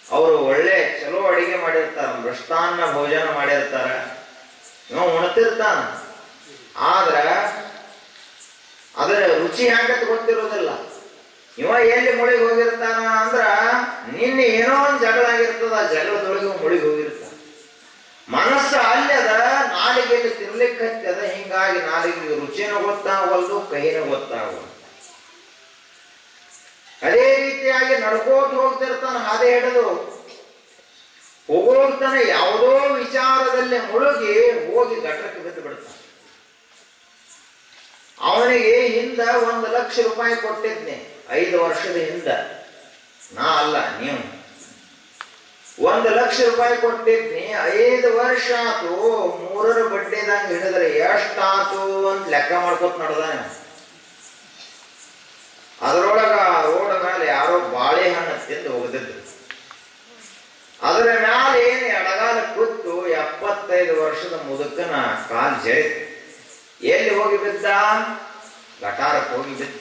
ಅವರು ಒಳ್ಳೆ ಚಲೋ ಅಡಿಗೆ ಮಾಡಿರ್ತಾರ, ಮೃಷ್ಟಾನ್ನ ಭೋಜನ ಮಾಡಿರ್ತಾರ, ಇವ ಉಣ್ತಿರ್ತಾನ. ಆದ್ರ ಅದರ ರುಚಿ ಹ್ಯಾಂಗತ್ ಗೊತ್ತಿರೋದಿಲ್ಲ. ಇವ ಎಲ್ಲಿ ಮುಳುಗಿ ಹೋಗಿರ್ತಾನ ಅಂದ್ರ ನಿನ್ನೆ ಏನೋ ಒಂದು ಜಗಳ ಆಗಿರ್ತದ, ಆ ಜಗಳದೊಳಗೆ ಮುಳುಗಿ ಹೋಗಿರ್ತಾನ. ಮನಸ್ಸು ಅಲ್ಲದ, ನಾಲಿಗೆಯಲ್ಲಿ ತಿರ್ಲಿಕ್ಕೆ ಹತ್ತದ. ಹಿಂಗಾಗಿ ನಾಲಿಗೆ ರುಚಿನೂ ಗೊತ್ತಾಗವಲ್ದು, ಕಹಿನೂ ಗೊತ್ತಾಗವಲ್ದು. ಅದೇ ರೀತಿಯಾಗಿ ನಡ್ಕೋತ ಹೋಗ್ತಿರ್ತಾನ, ಹಾದೆ ಹಿಡಿದು ಹೋಗೋಗ್ತಾನೆ, ಯಾವುದೋ ವಿಚಾರದಲ್ಲಿ ಮುಳುಗಿ ಹೋಗಿ ಗಟ್ಟಕ್ಕೆ ಬಿದ್ದು ಬಿಡ್ತಾನೆ. ಅವನಿಗೆ ಹಿಂದ 1 ಲಕ್ಷ ರೂಪಾಯಿ ಕೊಟ್ಟಿದ್ನೆ 5 ವರ್ಷದ ಹಿಂದ. ನಾ ಅಲ್ಲ, ನೀವು 1 ಲಕ್ಷ ರೂಪಾಯಿ ಕೊಟ್ಟಿದ್ನಿ. 5 ವರ್ಷ ಆತು, 3 ಬಡ್ಡಿದಂಗ ಹಿಡಿದ್ರೆ ಎಷ್ಟಾತು ಅಂತ ಲೆಕ್ಕ ಮಾಡ್ಕೊತ ನಡೆದಾನೆ. ಅದರೊಳಗ ರೋಡ್ ಮೇಲೆ ಯಾರೋ ಬಾಳೆಹಣ್ಣು ತಿಂದು ಹೋಗದಿದ್ರು. ಅದರ ಮ್ಯಾಲ ಏನು ಎಡಗಾಲ ಕೂತು 75 ವರ್ಷದ ಮುದುಕನ ಕಾಲ್ ಜರಿತು. ಎಲ್ಲಿ ಹೋಗಿ ಬಿದ್ದ? ಗಟಾರಕ್ಕೆ ಹೋಗಿ ಬಿದ್ದ.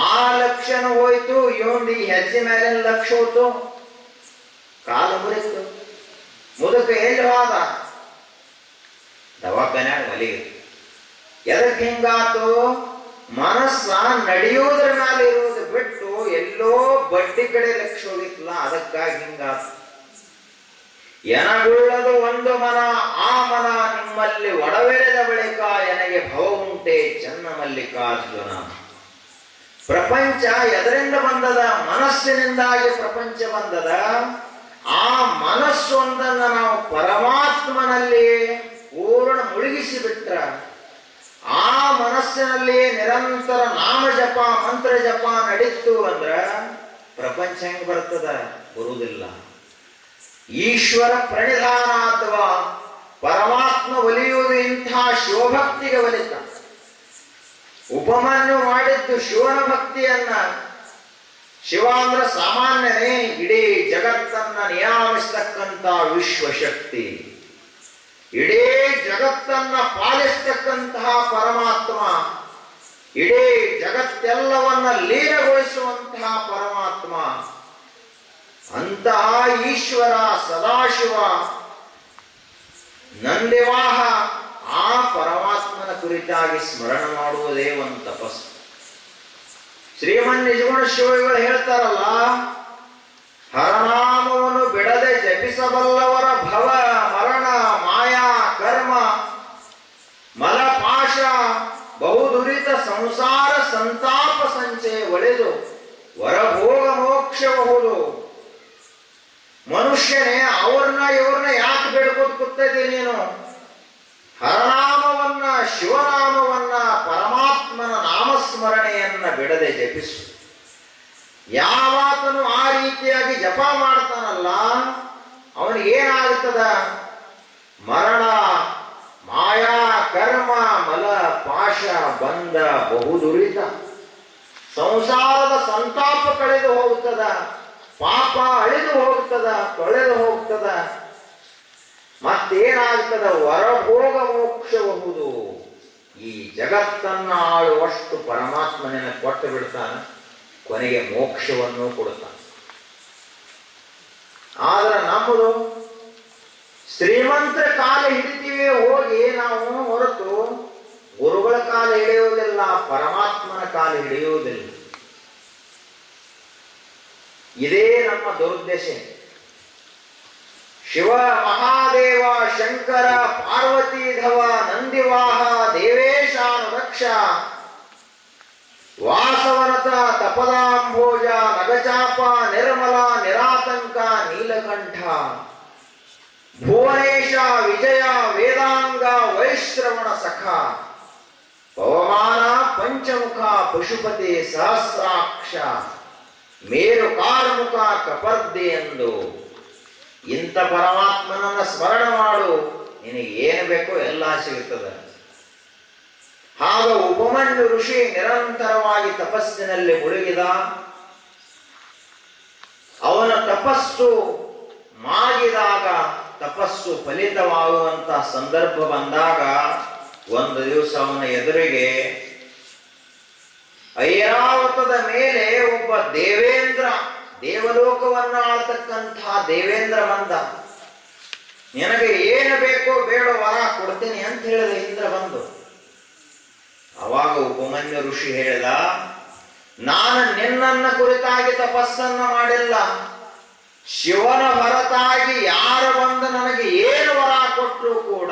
ಆ ಲಕ್ಷನು ಹೋಯ್ತು, ಇವೊಂದು ಈ ಹೆಜ್ಜೆ ಮೇಲಿನ ಲಕ್ಷ ಹೋಯ್ತು, ಕಾಲು ಮುರಿತು. ಮುದುಕ ಎಲ್ಲಿ ಹೋದ? ದವಾಖಾನ್ಯಾಗ ಮಲಿಗೆ. ಎದಕ್ಕೆ ಹಿಂಗಾತು? ಮನಸ್ಸ ನಡೆಯುವುದರ ಮೇಲೆ ಇರುವುದು ಬಿಟ್ಟು ಎಲ್ಲೋ ಬಡ್ಡಿ ಕಡೆ ಲಕ್ಷ ಹೋಗಿತ್ತಲ್ಲ, ಅದಕ್ಕಾಗಿ ಹಿಂಗಾತು. ಎನಗುಳ್ಳದು ಒಂದು ಮನ, ಆ ಮನ ನಿಮ್ಮಲ್ಲಿ ಒಡವೆರೆದ ಬಳಿಕ ಎನಗೆ ಭವ ಉಂಟೆ ಚೆನ್ನ ಮಲ್ಲಿಕಾರ್ಜುನ. ಪ್ರಪಂಚ ಎದರಿಂದ ಬಂದದ? ಮನಸ್ಸಿನಿಂದಾಗಿ ಪ್ರಪಂಚ ಬಂದದ. ಆ ಮನಸ್ಸು ಒಂದನ್ನು ನಾವು ಪರಮಾತ್ಮನಲ್ಲಿ ಪೂರ್ಣ ಮುಳುಗಿಸಿ ಬಿಟ್ರ, ಆ ಮನಸ್ಸಿನಲ್ಲಿ ನಿರಂತರ ನಾಮ ಜಪ ಮಂತ್ರ ಜಪ ನಡೀತು ಅಂದ್ರ ಪ್ರಪಂಚ ಹೆಂಗ್ ಬರ್ತದ? ಬರುವುದಿಲ್ಲ. ಈಶ್ವರ ಪ್ರಣಿಧಾನ ಅಥವಾ ಪರಮಾತ್ಮ ಒಲಿಯುವುದು ಇಂತಹ ಶಿವಭಕ್ತಿಗೆ ಒಲಿತ. ಉಪಮನ್ಯು ಮಾಡಿದ್ದು ಶಿವನ ಭಕ್ತಿಯನ್ನ. ಶಿವ ಅಂದ್ರೆ ಸಾಮಾನ್ಯನೇ, ಇಡೀ ಜಗತ್ತನ್ನ ನಿಯಾಮಿಸ್ತಕ್ಕಂಥ ವಿಶ್ವಶಕ್ತಿ, ಇಡೀ ಜಗತ್ತನ್ನ ಪಾಲಿಸ್ತಕ್ಕಂತಹ ಪರಮಾತ್ಮ, ಇಡೀ ಜಗತ್ತೆಲ್ಲವನ್ನ ಲೀನಗೊಳಿಸುವಂತಹ ಪರಮಾತ್ಮ. ಅಂತಹ ಈಶ್ವರ ಸದಾಶಿವ ನಂದಿವಾಹ ಆ ಪರಮಾತ್ಮನ ಕುರಿತಾಗಿ ಸ್ಮರಣ ಮಾಡುವುದೇ ಒಂದು ತಪಸ್ಸು. ಶ್ರೀಮನ್ ನಿಜಗುಣ ಶಿವಗಳು ಹೇಳ್ತಾರಲ್ಲ, ಹರನಾಮವನ್ನು ಬಿಡದೆ ಜಪಿಸಬಲ್ಲವರ ಭವ ಮರಣ ಮಾಯಾ ಕರ್ಮ ಮಲಪಾಶ ಬಹುದುರಿತ ಸಂಸಾರ ಸಂತಾಪ ಸಂಚಯ ಒಳೆದು ವರಭೋಗ ಮೋಕ್ಷಬಹುದು. ಮನುಷ್ಯನೇ ಅವ್ರನ್ನ ಇವ್ರನ್ನ ಯಾಕೆ ಬೇಡ್ಕೋತ ಕೂತಿದ್ದಿ ನೀನು? ಹರನಾಮವನ್ನ, ಶಿವನಾಮವನ್ನ, ಪರಮಾತ್ಮನ ನಾಮಸ್ಮರಣೆಯನ್ನ ಬಿಡದೆ ಜಪಿಸು. ಯಾವಾತನು ಆ ರೀತಿಯಾಗಿ ಜಪ ಮಾಡ್ತಾನಲ್ಲ, ಅವನಿಗೇನಾಗುತ್ತದ? ಮರಣ ಮಾಯಾ ಕರ್ಮ ಮಲ ಪಾಶ ಬಂಧ ಬಹುದುರಿತ ಸಂಸಾರದ ಸಂತಾಪ ಕಳೆದು ಹೋಗುತ್ತದ, ಪಾಪ ಅಳಿದು ಹೋಗ್ತದ, ತೊಳೆದು ಹೋಗ್ತದ. ಮತ್ತೇನಾಗ್ತದ? ವರಭೋಗ ಮೋಕ್ಷಬಹುದು. ಈ ಜಗತ್ತನ್ನ ಆಳುವಷ್ಟು ಪರಮಾತ್ಮನ ಕೊಟ್ಟು ಬಿಡ್ತಾನ, ಕೊನೆಗೆ ಮೋಕ್ಷವನ್ನು ಕೊಡುತ್ತಾನೆ. ಆದ್ರೆ ನಮ್ಮದು ಶ್ರೀಮಂತರ ಕಾಲ ಹಿಡಿತೀವಿ ಹೋಗಿ ನಾವು, ಹೊರತು ಗುರುಗಳ ಕಾಲ ಹಿಡಿಯುವುದಿಲ್ಲ, ಪರಮಾತ್ಮನ ಕಾಲ ಹಿಡಿಯುವುದಿಲ್ಲ. ಇದೇ ನಮ್ಮ ದುರುದ್ದೇಶ. ಶಿವ, ಮಹಾದೇವ, ಶಂಕರ, ಪಾರ್ವತೀಧವ, ನಂದಿವಾಹ, ದೇವೇಶಾನುರಕ್ಷ, ವಾಸವನತ, ತಪದಾಂಭೋಜ, ನಗಚಾಪ, ನಿರ್ಮಲ, ನಿರಾತಂಕ, ನೀಲಕಂಠ, ಭುವನೇಶ, ವಿಜಯ, ವೇದಾಂಗ, ವೈಶ್ರವಣ ಸಖ, ಪವಮಾನ, ಪಂಚಮುಖ, ಪಶುಪತಿ, ಸಹಸ್ರಾಕ್ಷ, ಮೇರು ಕಾರ್ಮುಖ, ಕಪರ್ದೆ ಎಂದು ಇಂಥ ಪರಮಾತ್ಮನನ್ನ ಸ್ಮರಣ ಮಾಡು, ನಿನಗೆ ಏನು ಬೇಕೋ ಎಲ್ಲ ಸಿಗುತ್ತದೆ. ಆಗ ಉಪಮನ್ಯು ಋಷಿ ನಿರಂತರವಾಗಿ ತಪಸ್ಸಿನಲ್ಲಿ ಮುಳುಗಿದ. ಅವನ ತಪಸ್ಸು ಮಾಗಿದಾಗ, ತಪಸ್ಸು ಫಲಿತವಾಗುವಂತ ಸಂದರ್ಭ ಬಂದಾಗ, ಒಂದು ದಿವಸ ಅವನ ಎದುರಿಗೆ ಐರಾವತದ ಮೇಲೆ ಒಬ್ಬ ದೇವೇಂದ್ರ, ದೇವಲೋಕವನ್ನ ಆಳ್ತಕ್ಕಂತಹ ದೇವೇಂದ್ರ ಬಂದ. ನಿನಗೆ ಏನು ಬೇಕೋ ಬೇಡ ವರ ಕೊಡ್ತೀನಿ ಅಂತ ಹೇಳಿದ ಇಂದ್ರ ಬಂದು. ಅವಾಗ ಉಪಮನ್ಯು ಋಷಿ ಹೇಳಿದ, ನಾನು ನಿನ್ನನ್ನ ಕುರಿತಾಗಿ ತಪಸ್ಸನ್ನ ಮಾಡಿಲ್ಲ, ಶಿವನ ಹೊರತಾಗಿ ಯಾರು ಬಂದು ನನಗೆ ಏನು ವರ ಕೊಟ್ಟರು ಕೂಡ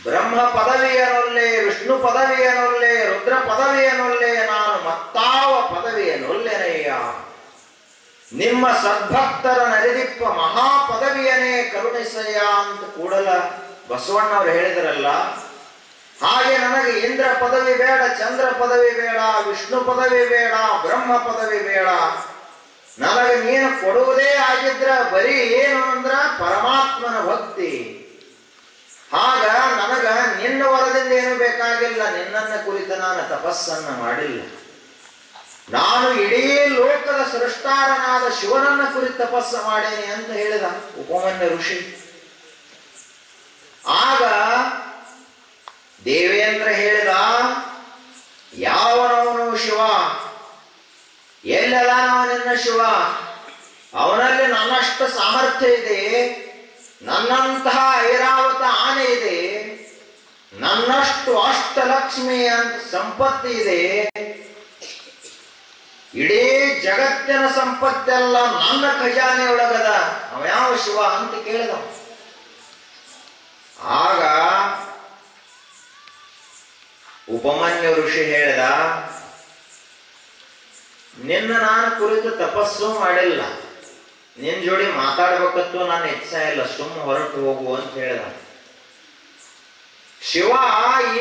ಬ್ರಹ್ಮ ಪದವಿಯನೊಲ್ಲೆ, ವಿಷ್ಣು ಪದವಿಯನೊಲ್ಲೆ, ರುದ್ರ ಪದವಿಯನೊಲ್ಲೆ, ನಾನು ಮತ್ತಾವ ಪದವಿಯನೊಲ್ಲೆನಯ್ಯ. ನಿಮ್ಮ ಸದ್ಭಕ್ತರ ನರಿದಿಪ್ಪ ಮಹಾ ಪದವಿಯನೇ ಕರುಣಿಸಯ್ಯ ಅಂತ ಕೂಡಲ ಬಸವಣ್ಣವ್ರು ಹೇಳಿದ್ರಲ್ಲ. ಹಾಗೆ ನನಗೆ ಇಂದ್ರ ಪದವಿ ಬೇಡ, ಚಂದ್ರ ಪದವಿ ಬೇಡ, ವಿಷ್ಣು ಪದವಿ ಬೇಡ, ಬ್ರಹ್ಮ ಪದವಿ ಬೇಡ. ನನಗೆ ನೀನು ಕೊಡುವುದೇ ಆಗಿದ್ರ ಬರೀ ಏನು ಅಂದ್ರ ಪರಮಾತ್ಮನ ಭಕ್ತಿ. ಆಗ ನನಗ ನಿನ್ನ ವರದಿಂದ ಏನು ಬೇಕಾಗಿಲ್ಲ, ನಿನ್ನನ್ನ ಕುರಿತ ನಾನು ತಪಸ್ಸನ್ನ ಮಾಡಿಲ್ಲ. ನಾನು ಇಡೀ ಲೋಕದ ಸೃಷ್ಟಾರನಾದ ಶಿವನನ್ನ ಕುರಿತು ತಪಸ್ಸ ಮಾಡೇನಿ ಅಂತ ಹೇಳಿದ ಉಪಮನ್ಯ ಋಷಿ. ಆಗ ದೇವೇಂದ್ರ ಹೇಳಿದ, ಯಾವನವನು ಶಿವ, ಎಲ್ಲದಾನವ ನಿನ್ನ ಶಿವ, ಅವನಲ್ಲಿ ನನ್ನಷ್ಟು ಸಾಮರ್ಥ್ಯ ಇದೆ, ನನ್ನಂತಹ ಐರಾವತ ಆನೆ ಇದೆ, ನನ್ನಷ್ಟು ಅಷ್ಟಲಕ್ಷ್ಮಿ ಅಂತ ಸಂಪತ್ತಿ ಇದೆ, ಇಡೀ ಜಗತ್ತಿನ ಸಂಪತ್ತೆಲ್ಲ ನನ್ನ ಖಜಾನೆ ಒಳಗದ, ಅವ ಯಾವ ಶಿವ ಅಂತ ಕೇಳಿದ. ಆಗ ಉಪಮನ್ಯು ಋಷಿ ಹೇಳಿದ, ನಿನ್ನ ನಾನು ಕುರಿತು ತಪಸ್ಸು ಮಾಡಿಲ್ಲ, ನಿನ್ ಜೋಡಿ ಮಾತಾಡ್ಬೇಕತ್ತು ನಾನು ಇಚ್ಛೆ ಇಲ್ಲ, ಸುಮ್ಮ ಹೊರಟು ಹೋಗು ಅಂತ ಹೇಳಿದ. ಶಿವ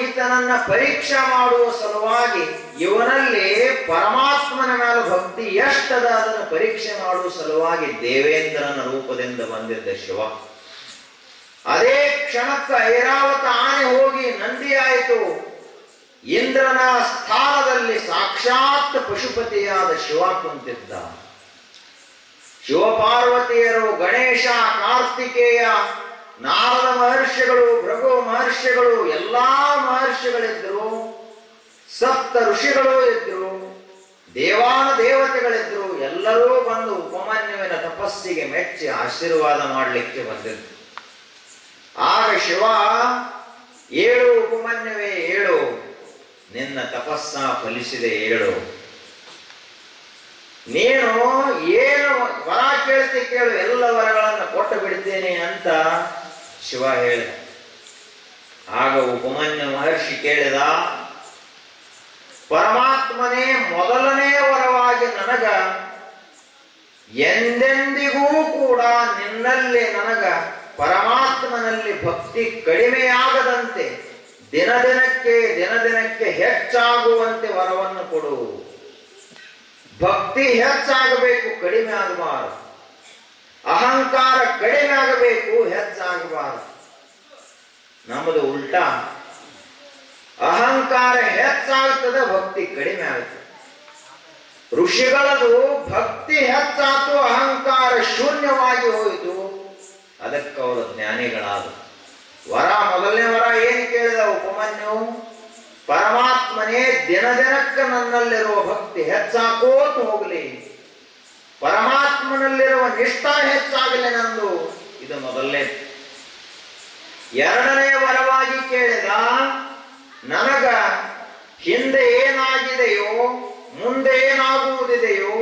ಈತನನ್ನ ಪರೀಕ್ಷೆ ಮಾಡುವ ಸಲುವಾಗಿ, ಇವನಲ್ಲಿ ಪರಮಾತ್ಮನ ಮೇಲೆ ಭಕ್ತಿ ಎಷ್ಟದ ಅದನ್ನು ಪರೀಕ್ಷೆ ಮಾಡುವ ಸಲುವಾಗಿ ದೇವೇಂದ್ರನ ರೂಪದಿಂದ ಬಂದಿದ್ದ ಶಿವ. ಅದೇ ಕ್ಷಣಕ್ಕೆ ಐರಾವತ ಆನೆ ಹೋಗಿ ನಂದಿ ಆಯಿತು. ಇಂದ್ರನ ಸ್ಥಾನದಲ್ಲಿ ಸಾಕ್ಷಾತ್ ಪಶುಪತಿಯಾದ ಶಿವ ಕುಂತಿದ್ದ. ಶಿವಪಾರ್ವತಿಯರು, ಗಣೇಶ, ಕಾರ್ತಿಕೇಯ, ನಾರದ ಮಹರ್ಷಿಗಳು, ಭೃಗು ಮಹರ್ಷಿಗಳು, ಎಲ್ಲಾ ಮಹರ್ಷಿಗಳಿದ್ರು, ಸಪ್ತ ಋಷಿಗಳು ಇದ್ರು, ದೇವಾನ ದೇವತೆಗಳಿದ್ರು. ಎಲ್ಲರೂ ಬಂದು ಉಪಮನ್ಯುವಿನ ತಪಸ್ಸಿಗೆ ಮೆಚ್ಚಿ ಆಶೀರ್ವಾದ ಮಾಡಲಿಕ್ಕೆ ಬಂದಿದ್ರು. ಆಗ ಶಿವ, ಏಳು ಉಪಮನ್ಯುವೇ ಏಳು, ನಿನ್ನ ತಪಸ್ಸ ಫಲಿಸಿದೆ ಏಳು. ನೀನು ಏನು ವರ ಕೇಳ್ತಿ ಕೇಳು, ಎಲ್ಲ ವರಗಳನ್ನು ಕೊಟ್ಟು ಬಿಡ್ತೇನೆ ಅಂತ ಶಿವ ಹೇಳಿದ. ಆಗ ಉಪಮನ್ಯು ಮಹರ್ಷಿ ಕೇಳಿದ, ಪರಮಾತ್ಮನೇ ಮೊದಲನೇ ವರವಾಗಿ ನನಗ ಎಂದೆಂದಿಗೂ ಕೂಡ ನಿನ್ನಲ್ಲಿ ನನಗ ಪರಮಾತ್ಮನಲ್ಲಿ ಭಕ್ತಿ ಕಡಿಮೆಯಾಗದಂತೆ ದಿನ ದಿನಕ್ಕೆ ಹೆಚ್ಚಾಗುವಂತೆ ವರವನ್ನು ಕೊಡು. ಭಕ್ತಿ ಹೆಚ್ಚಾಗಬೇಕು, ಕಡಿಮೆ ಆಗಬಾರದು. ಅಹಂಕಾರ ಕಡಿಮೆ ಆಗಬೇಕು, ಹೆಚ್ಚಾಗಬಾರದು. ನಮ್ಮದು ಉಲ್ಟಾ, ಅಹಂಕಾರ ಹೆಚ್ಚಾಗುತ್ತದೆ, ಭಕ್ತಿ ಕಡಿಮೆ ಆಗುತ್ತದೆ. ಋಷಿಗಳದು ಭಕ್ತಿ ಹೆಚ್ಚಾತು, ಅಹಂಕಾರ ಶೂನ್ಯವಾಗಿ ಹೋಯಿತು, ಅದಕ್ಕೆ ಅವರು ಜ್ಞಾನಿಗಳಾದರು. ವರ, ಮೊದಲನೇ ವರ ಏನು ಕೇಳಿದ ಉಪಮನ್ಯು? ಪರಮಾತ್ಮನೇ ದಿನಕ್ಕೆ ನನ್ನಲ್ಲಿರುವ ಭಕ್ತಿ ಹೆಚ್ಚಾಕೋತು ಹೋಗಲಿ, ಪರಮಾತ್ಮನಲ್ಲಿರುವ ನಿಷ್ಠಾ ಹೆಚ್ಚಾಗಲಿ ನಂದು. ಇದು ಮೊದಲನೇ ಎರಡನೇ ವರವಾಗಿ ಕೇಳಿದ, ನನಗ ಹಿಂದೆ ಏನಾಗಿದೆಯೋ, ಮುಂದೆ ಏನಾಗುವುದಿದೆಯೋ,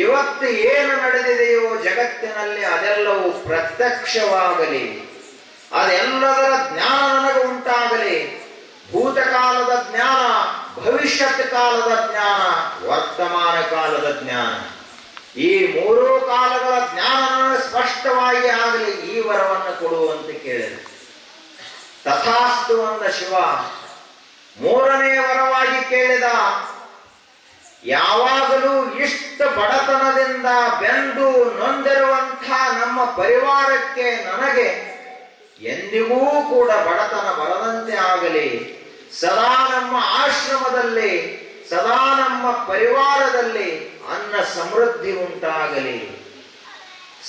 ಇವತ್ತು ಏನು ನಡೆದಿದೆಯೋ ಜಗತ್ತಿನಲ್ಲಿ ಅದೆಲ್ಲವೂ ಪ್ರತ್ಯಕ್ಷವಾಗಲಿ, ಅದೆಲ್ಲದರ ಜ್ಞಾನ ನನಗೆ ಉಂಟಾಗಲಿ. ಭೂತಕಾಲದ ಜ್ಞಾನ, ಭವಿಷ್ಯತ್ ಕಾಲದ ಜ್ಞಾನ, ವರ್ತಮಾನ ಕಾಲದ ಜ್ಞಾನ, ಈ ಮೂರೂ ಕಾಲಗಳ ಜ್ಞಾನ ನನಗೆ ಸ್ಪಷ್ಟವಾಗಿ ಆಗಲಿ, ಈ ವರವನ್ನು ಕೊಡುವಂತೆ ಕೇಳಿದೆ. ತಥಾಸ್ತು ಅಂದ ಶಿವ. ಮೂರನೇ ವರವಾಗಿ ಕೇಳಿದ, ಯಾವಾಗಲೂ ಇಷ್ಟ ಬಡತನದಿಂದ ಬೆಂದು ನೊಂದಿರುವಂಥ ನಮ್ಮ ಪರಿವಾರಕ್ಕೆ, ನನಗೆ ಎಂದಿಗೂ ಕೂಡ ಬಡತನ ಬರದಂತೆ ಆಗಲಿ. ಸದಾ ನಮ್ಮ ಆಶ್ರಮದಲ್ಲಿ, ಸದಾ ನಮ್ಮ ಪರಿವಾರದಲ್ಲಿ ಅನ್ನ ಸಮೃದ್ಧಿ ಉಂಟಾಗಲಿ,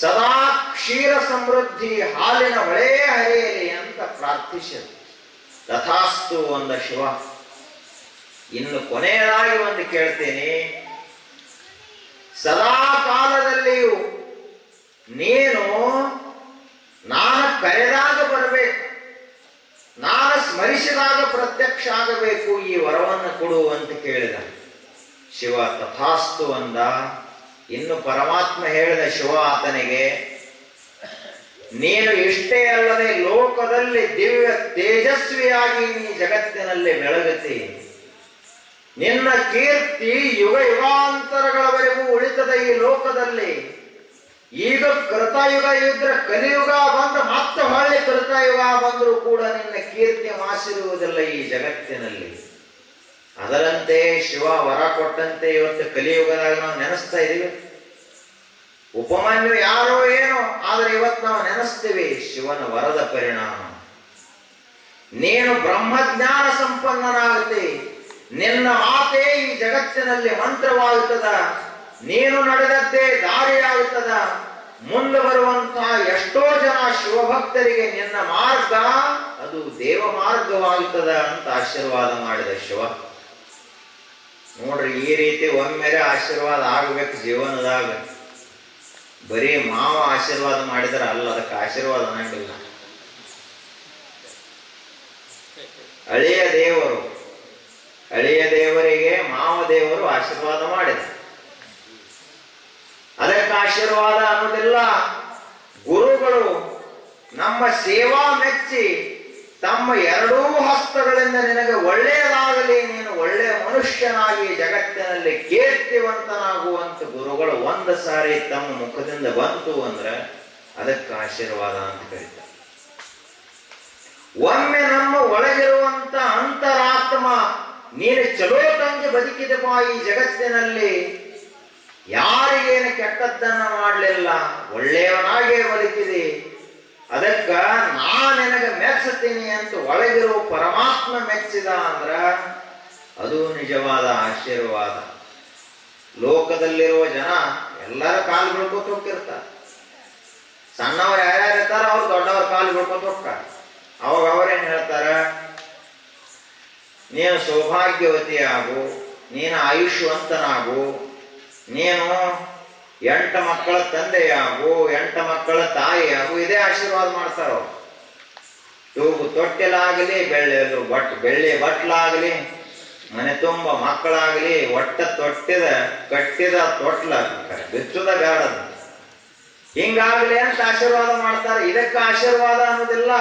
ಸದಾ ಕ್ಷೀರ ಸಮೃದ್ಧಿ, ಹಾಲಿನ ಹೊಳೆ ಹರಿಯಲಿ ಅಂತ ಪ್ರಾರ್ಥಿಸಿದ. ತಥಾಸ್ತು ಅಂದ ಶಿವ. ಇನ್ನು ಕೊನೆಯದಾಗಿ ಒಂದು ಕೇಳ್ತೇನೆ, ಸದಾ ಕಾಲದಲ್ಲಿಯೂ ನೀನು ನಾನು ಕರೆದಾಗ ಬರಬೇಕು, ನಾನು ಸ್ಮರಿಸಿದಾಗ ಪ್ರತ್ಯಕ್ಷ ಆಗಬೇಕು, ಈ ವರವನ್ನು ಕೊಡು ಅಂತ ಕೇಳಿದ. ಶಿವ ತಥಾಸ್ತು ಅಂದ. ಇನ್ನು ಪರಮಾತ್ಮ ಹೇಳಿದ ಶಿವ ಆತನಿಗೆ, ನೀನು ಇಷ್ಟೇ ಅಲ್ಲದೆ ಲೋಕದಲ್ಲಿ ದಿವ್ಯ ತೇಜಸ್ವಿಯಾಗಿ ನೀ ಜಗತ್ತಿನಲ್ಲಿ ಬೆಳಗತಿ, ನಿನ್ನ ಕೀರ್ತಿ ಯುಗ ಯುಗಾಂತರಗಳವರೆಗೂ ಉಳಿತದ ಈ ಲೋಕದಲ್ಲಿ. ಈಗ ಕೃತಯುಗ ಇದ್ರೆ ಕಲಿಯುಗ ಬಂದು ಮತ್ತೆ ಹೊಳ್ಳಿ ಕೃತಯುಗ ಬಂದರೂ ಕೂಡ ನಿನ್ನ ಕೀರ್ತಿ ಮಾಸಿರುವುದಿಲ್ಲ ಈ ಜಗತ್ತಿನಲ್ಲಿ. ಅದರಂತೆ ಶಿವ ವರ ಕೊಟ್ಟಂತೆ ಇವತ್ತು ಕಲಿಯುಗದಾಗ ನಾವು ನೆನೆಸ್ತಾ ಇದೀವಿ. ಉಪಮನ್ಯು ಯಾರೋ ಏನೋ, ಆದ್ರೆ ಇವತ್ತು ನಾವು ನೆನೆಸ್ತೀವಿ ಶಿವನ ವರದ ಪರಿಣಾಮ. ನೀನು ಬ್ರಹ್ಮಜ್ಞಾನ ಸಂಪನ್ನನಾಗುತ್ತೆ, ನಿನ್ನ ಮಾತೇ ಈ ಜಗತ್ತಿನಲ್ಲಿ ಮಂತ್ರವಾಗುತ್ತದ, ನೀನು ನಡೆದದ್ದೇ ದಾರಿಯಾಗುತ್ತದ. ಮುಂದೆ ಬರುವಂತಹ ಎಷ್ಟೋ ಜನ ಶಿವಭಕ್ತರಿಗೆ ನಿನ್ನ ಮಾರ್ಗ ಅದು ದೇವ ಮಾರ್ಗವಾಗುತ್ತದ ಅಂತ ಆಶೀರ್ವಾದ ಮಾಡಿದ ಶಿವ. ನೋಡ್ರಿ, ಈ ರೀತಿ ಒಮ್ಮೆರೆ ಆಶೀರ್ವಾದ ಆಗ್ಬೇಕು ಜೀವನದಾಗ. ಬರೀ ಮಾವ ಆಶೀರ್ವಾದ ಮಾಡಿದ್ರೆ ಅಲ್ಲ, ಅದಕ್ಕೆ ಆಶೀರ್ವಾದ ಅನ್ನಂಗಿಲ್ಲ. ಅಳಿಯ ದೇವರು, ಅಳಿಯ ದೇವರಿಗೆ ಮಾವ ದೇವರು ಆಶೀರ್ವಾದ ಮಾಡಿದ, ಅದಕ್ಕೆ ಆಶೀರ್ವಾದ ಅನ್ನೋದಿಲ್ಲ. ಗುರುಗಳು ನಮ್ಮ ಸೇವಾ ಮೆಚ್ಚಿ ತಮ್ಮ ಎರಡೂ ಹಸ್ತಗಳಿಂದ ನಿನಗೆ ಒಳ್ಳೆಯದಾಗಲಿ, ನೀನು ಒಳ್ಳೆಯ ಮನುಷ್ಯನಾಗಿ ಜಗತ್ತಿನಲ್ಲಿ ಕೀರ್ತಿವಂತನಾಗುವಂತ ಗುರುಗಳು ಒಂದು ಸಾರಿ ತಮ್ಮ ಮುಖದಿಂದ ಬಂತು ಅಂದ್ರೆ ಅದಕ್ಕೆ ಆಶೀರ್ವಾದ ಅಂತ ಕರೀತಾರೆ. ಒಮ್ಮೆ ನಮ್ಮ ಒಳಗಿರುವಂತ ಅಂತರಾತ್ಮ, ನೀನು ಚಲೋ ತಂಗಿ ಬದುಕಿದಪ್ಪ ಈ ಜಗತ್ತಿನಲ್ಲಿ, ಯಾರಿಗೇನು ಕೆಟ್ಟದ್ದನ್ನ ಮಾಡಲಿಲ್ಲ, ಒಳ್ಳೆಯವನಾಗೇ ಬದುಕಿದೆ, ಅದಕ್ಕ ನಾ ನಿನಗೆ ಮೆಚ್ಚುತ್ತೀನಿ ಅಂತ ಒಳಗಿರುವ ಪರಮಾತ್ಮ ಮೆಚ್ಚಿದ ಅಂದ್ರ ಅದು ನಿಜವಾದ ಆಶೀರ್ವಾದ. ಲೋಕದಲ್ಲಿರುವ ಜನ ಎಲ್ಲರ ಕಾಲು ಬಿಡ್ಕೋತ ಹೋಗ್ತಿರ್ತಾರೆ. ಸಣ್ಣವ್ರು ಯಾರ್ಯಾರು ಇರ್ತಾರ ಅವ್ರು ದೊಡ್ಡವ್ರ ಕಾಲು ಬಿಡ್ಕೋತ ಹೋಗ್ತಾರೆ. ಅವಾಗ ಅವ್ರೇನ್ ಹೇಳ್ತಾರ, ನೀನು ಸೌಭಾಗ್ಯವತಿ ಆಗು, ನೀನು ಆಯುಷ್ಯವಂತನಾಗು, ನೀನು 8 ಮಕ್ಕಳ ತಂದೆಯಾಗು, 8 ಮಕ್ಕಳ ತಾಯಿಯಾಗು, ಇದೇ ಆಶೀರ್ವಾದ ಮಾಡ್ತಾರ. ತೂಗು ತೊಟ್ಟಿಲಾಗಲಿ, ಬೆಳ್ಳಿ ಬಟ್ಲಾಗಲಿ, ಮನೆ ತುಂಬ ಮಕ್ಕಳಾಗಲಿ, ಒಟ್ಟ ತೊಟ್ಟಿದ ಕಟ್ಟಿದ ತೊಟ್ಲಾಗ್ತಾರೆ, ಬಿಚ್ಚುದ ಬೇಡದ, ಹಿಂಗಾಗ್ಲಿ ಅಂತ ಆಶೀರ್ವಾದ ಮಾಡ್ತಾರೆ. ಇದಕ್ಕೆ ಆಶೀರ್ವಾದ ಅನ್ನೋದಿಲ್ಲ.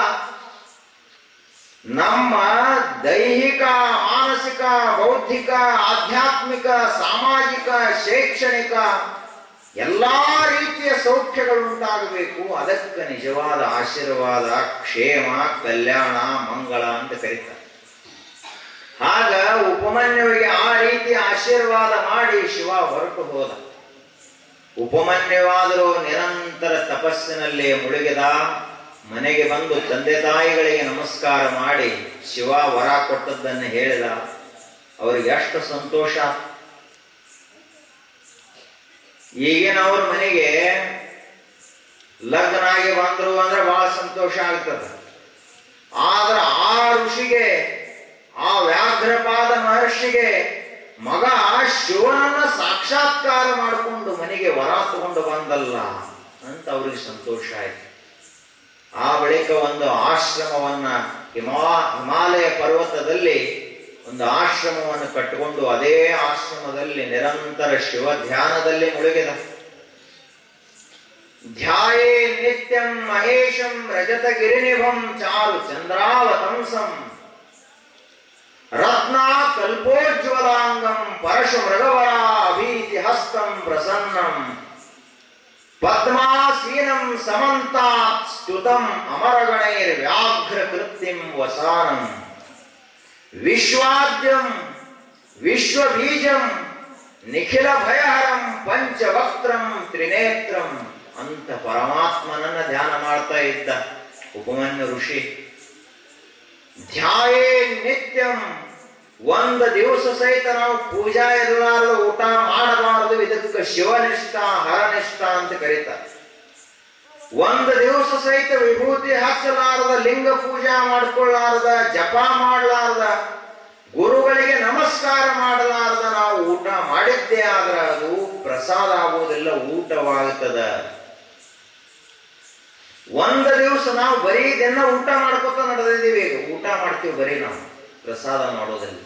ನಮ್ಮ ದೈಹಿಕ, ಮಾನಸಿಕ, ಬೌದ್ಧಿಕ, ಆಧ್ಯಾತ್ಮಿಕ, ಸಾಮಾಜಿಕ, ಶೈಕ್ಷಣಿಕ ಎಲ್ಲಾ ರೀತಿಯ ಸೌಖ್ಯಗಳು ಉಂಟಾಗಬೇಕು. ಅದಕ್ಕೆ ನಿಜವಾದ ಆಶೀರ್ವಾದ ಕ್ಷೇಮ, ಕಲ್ಯಾಣ, ಮಂಗಳ ಅಂತ ಕರೀತಾರೆ. ಆಗ ಉಪಮನ್ಯುವಿಗೆ ಆ ರೀತಿ ಆಶೀರ್ವಾದ ಮಾಡಿ ಶಿವ ಹೊರಟು ಹೋದ. ಉಪಮನ್ಯುವಾದರೂ ನಿರಂತರ ತಪಸ್ಸಿನಲ್ಲಿ ಮುಳುಗಿದ. ಮನೆಗೆ ಬಂದು ತಂದೆ ತಾಯಿಗಳಿಗೆ ನಮಸ್ಕಾರ ಮಾಡಿ ಶಿವ ವರ ಕೊಟ್ಟದ್ದನ್ನು ಹೇಳಿದ. ಅವ್ರಿಗೆ ಎಷ್ಟು ಸಂತೋಷ. ಈಗಿನ ಅವ್ರ ಮನೆಗೆ ಲಗ್ನ ಆಗಿ ಬಂದ್ರು ಅಂದ್ರೆ ಬಹಳ ಸಂತೋಷ ಆಗ್ತದ. ಆದ್ರೆ ಆ ಋಷಿಗೆ, ಆ ವ್ಯಾಘ್ರಪಾದ ಮಹರ್ಷಿಗೆ ಮಗ ಶಿವನನ್ನ ಸಾಕ್ಷಾತ್ಕಾರ ಮಾಡಿಕೊಂಡು ಮನೆಗೆ ವರ ತಗೊಂಡು ಬಂದಲ್ಲ ಅಂತ ಅವ್ರಿಗೆ ಸಂತೋಷ ಆಯ್ತು. ಆ ಬಳಿಕ ಒಂದು ಆಶ್ರಮವನ್ನ ಹಿಮಾಲಯ ಪರ್ವತದಲ್ಲಿ ಒಂದು ಆಶ್ರಮವನ್ನು ಕಟ್ಟಿಕೊಂಡು ಅದೇ ಆಶ್ರಮದಲ್ಲಿ ನಿರಂತರ ಶಿವ ಧ್ಯಾನದಲ್ಲಿ ಮುಳುಗಿದ. ಧ್ಯಾಯೇ ನಿತ್ಯಂ ಮಹೇಶಂ ರಜತ ಗಿರಿನಿಭಂ ಚಾರು ಚಂದ್ರಾವತಂಸಂ ರತ್ನಾ ಕಲ್ಪೋಜ್ವಲಾಂಗಂ ಪರಶು ಮೃಗವರ ಅಭೀತಿ ಹಸ್ತಂ ಪ್ರಸನ್ನಂ ಪದ್ಮಾಸೀನಂ ಸಮಂತಾತ್ ಸ್ತುತಂ ಅಮರಗಣೈರ್ ವ್ಯಾಘ್ರ ಕೃತ್ಯಂ ವಸಾನಂ ವಿಶ್ವಾದ್ಯಂ ವಿಶ್ವಬೀಜಂ ನಿಖಿಲ ಭಯಹರಂ ಪಂಚವಕ್ತ್ರಂ ತ್ರಿನೇತ್ರಂ ಅಂತ ಪರಮಾತ್ಮನನ್ನ ಧ್ಯಾನ ಮಾಡ್ತಾ ಇದ್ದ ಉಪಮನ್ಯು ಋಷಿ. ಧ್ಯಾಯೇ ನಿತ್ಯಂ, ಒಂದು ದಿವಸ ಸಹಿತ ನಾವು ಪೂಜಾ ಇರಲಾರದು, ಊಟ ಮಾಡಬಾರದು. ಇದಕ್ಕೆ ಶಿವನಿಷ್ಠ ಹರನಿಷ್ಠ ಅಂತ ಕರೀತಾರೆ. ಒಂದು ದಿವಸ ಸಹಿತ ವಿಭೂತಿ ಹಚ್ಚಲಾರದ, ಲಿಂಗ ಪೂಜಾ ಮಾಡಿಕೊಳ್ಳಾರದ, ಜಪ ಮಾಡಲಾರದ, ಗುರುಗಳಿಗೆ ನಮಸ್ಕಾರ ಮಾಡಲಾರದ ನಾವು ಊಟ ಮಾಡಿದ್ದೇ ಆದ್ರೆ ಅದು ಪ್ರಸಾದ ಆಗುವುದಿಲ್ಲ, ಊಟವಾಗುತ್ತದ. ಒಂದು ದಿವಸ ನಾವು ಬರೀ ದಿನ ಊಟ ಮಾಡ್ಕೊತ ನಡೆದಿದ್ದೀವಿ. ಈಗ ಊಟ ಮಾಡ್ತೀವಿ ಬರೀ, ನಾವು ಪ್ರಸಾದ ಮಾಡೋದಿಲ್ಲ.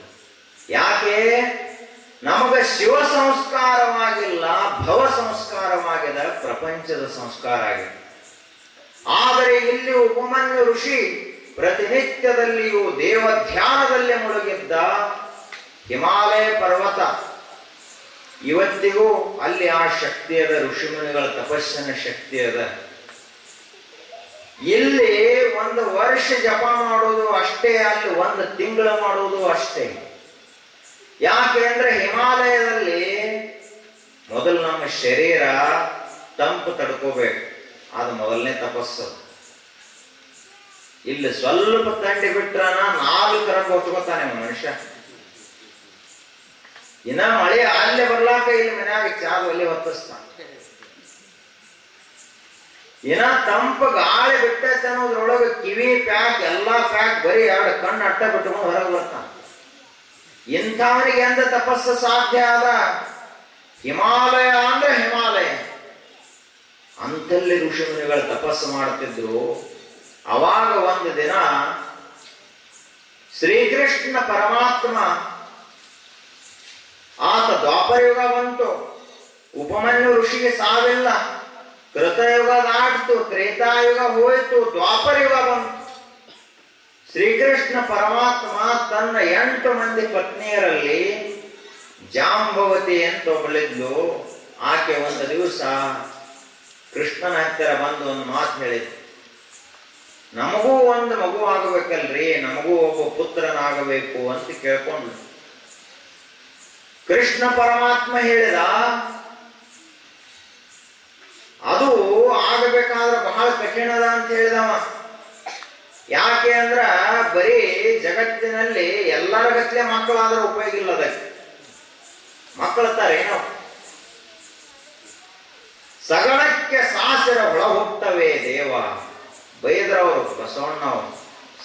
ಯಾಕೆ? ನಮಗ ಶಿವ ಸಂಸ್ಕಾರವಾಗಿಲ್ಲ, ಭವ ಸಂಸ್ಕಾರವಾಗಿದೆ, ಪ್ರಪಂಚದ ಸಂಸ್ಕಾರ ಆಗಿದೆ. ಆದರೆ ಇಲ್ಲಿ ಉಪಮನ್ಯು ಋಷಿ ಪ್ರತಿನಿತ್ಯದಲ್ಲಿಯೂ ದೇವ ಧ್ಯಾನದಲ್ಲಿ ಮುಳುಗಿದ್ದ. ಹಿಮಾಲಯ ಪರ್ವತ ಇವತ್ತಿಗೂ ಅಲ್ಲಿ ಆ ಶಕ್ತಿ ಅದ, ಋಷಿಮುನಿಗಳ ತಪಸ್ಸಿನ ಶಕ್ತಿ ಅದ. ಇಲ್ಲಿ ಒಂದು ವರ್ಷ ಜಪ ಮಾಡೋದು ಅಷ್ಟೇ, ಅಲ್ಲಿ ಒಂದು ತಿಂಗಳು ಮಾಡೋದು ಅಷ್ಟೇ. ಯಾಕೆ ಅಂದ್ರೆ ಹಿಮಾಲಯದಲ್ಲಿ ಮೊದಲು ನಮ್ಮ ಶರೀರ ತಂಪು ತಡ್ಕೋಬೇಕು, ಅದು ಮೊದಲನೇ ತಪಸ್ಸು. ಇಲ್ಲಿ ಸ್ವಲ್ಪ ತಂಡಿ ಬಿಟ್ರನ 4 ರಂಗ ಹೊತ್ಕೋತಾನೆ ಮನುಷ್ಯ. ಇನ್ನ ಮಳೆ ಅಲ್ಲೇ ಬರ್ಲಾಕ ಇಲ್ಲಿ ಮನ್ಯಾಗ ಚಾದ ಒಲೆ ಹೊತ್ತಿಸ್ತಾನ. ಇನ್ನ ತಂಪು ಗಾಳಿ ಬಿಟ್ಟೈತೆ ಅನ್ನೋದ್ರೊಳಗೆ ಕಿವಿ ಪ್ಯಾಕ್ ಎಲ್ಲಾ ಪ್ಯಾಕ್ ಬರೀ 2 ಕಣ್ಣು ಅಟ್ಟ ಬಿಟ್ಕೊಂಡು ಹೊರಗೆ ಬರ್ತಾನ. ಇಂಥವನಿಗೆ ಎಂದ ತಪಸ್ಸು ಸಾಧ್ಯ ಆದ? ಹಿಮಾಲಯ ಅಂದ್ರೆ ಹಿಮಾಲಯ. ಅಂತಲ್ಲಿ ಋಷಿಮುನಿಗಳು ತಪಸ್ಸು ಮಾಡ್ತಿದ್ರು. ಅವಾಗ ಒಂದು ದಿನ ಶ್ರೀಕೃಷ್ಣ ಪರಮಾತ್ಮ ಆತ ದ್ವಾಪರಯುಗ ಬಂತು, ಉಪಮನ್ಯು ಋಷಿಗೆ ಸಾವಿಲ್ಲ. ಕೃತಯುಗ ದಾಟಿತು, ತ್ರೇತಾಯುಗ ಹೋಯಿತು, ದ್ವಾಪರಯುಗ ಬಂತು. ಶ್ರೀಕೃಷ್ಣ ಪರಮಾತ್ಮ ತನ್ನ 8 ಮಂದಿ ಪತ್ನಿಯರಲ್ಲಿ ಜಾಂಬವತಿ ಅಂತ ಒಬ್ಬಳಿದ್ಲು. ಆಕೆ ಒಂದು ದಿವಸ ಕೃಷ್ಣನ ಹತ್ತಿರ ಬಂದು ಒಂದು ಮಾತು ಹೇಳಿದ್ರು, ನಮಗೂ ಒಂದು ಮಗು ಆಗಬೇಕಲ್ರಿ, ನಮಗೂ ಒಬ್ಬ ಪುತ್ರನಾಗಬೇಕು ಅಂತ ಕೇಳ್ಕೊಂಡು. ಕೃಷ್ಣ ಪರಮಾತ್ಮ ಹೇಳಿದ, ಅದು ಆಗಬೇಕಾದ್ರೆ ಬಹಳ ಕಠಿಣದ ಅಂತ ಹೇಳಿದವ. ಯಾಕೆ ಅಂದ್ರ ಬರೀ ಜಗತ್ತಿನಲ್ಲಿ ಎಲ್ಲರ ಗತ್ಲೆ ಮಕ್ಕಳಾದ್ರೆ ಉಪಯೋಗ ಇಲ್ಲ. ಅದಕ್ಕೆ ಮಕ್ಕಳತ್ತಾರೇನೋ, ಸಗಣಕ್ಕೆ ಸಾಸಿರ ಒಳ ಹುಟ್ಟವೇ ದೇವ ಬೈದ್ರವರು ಬಸವಣ್ಣವ್ರು.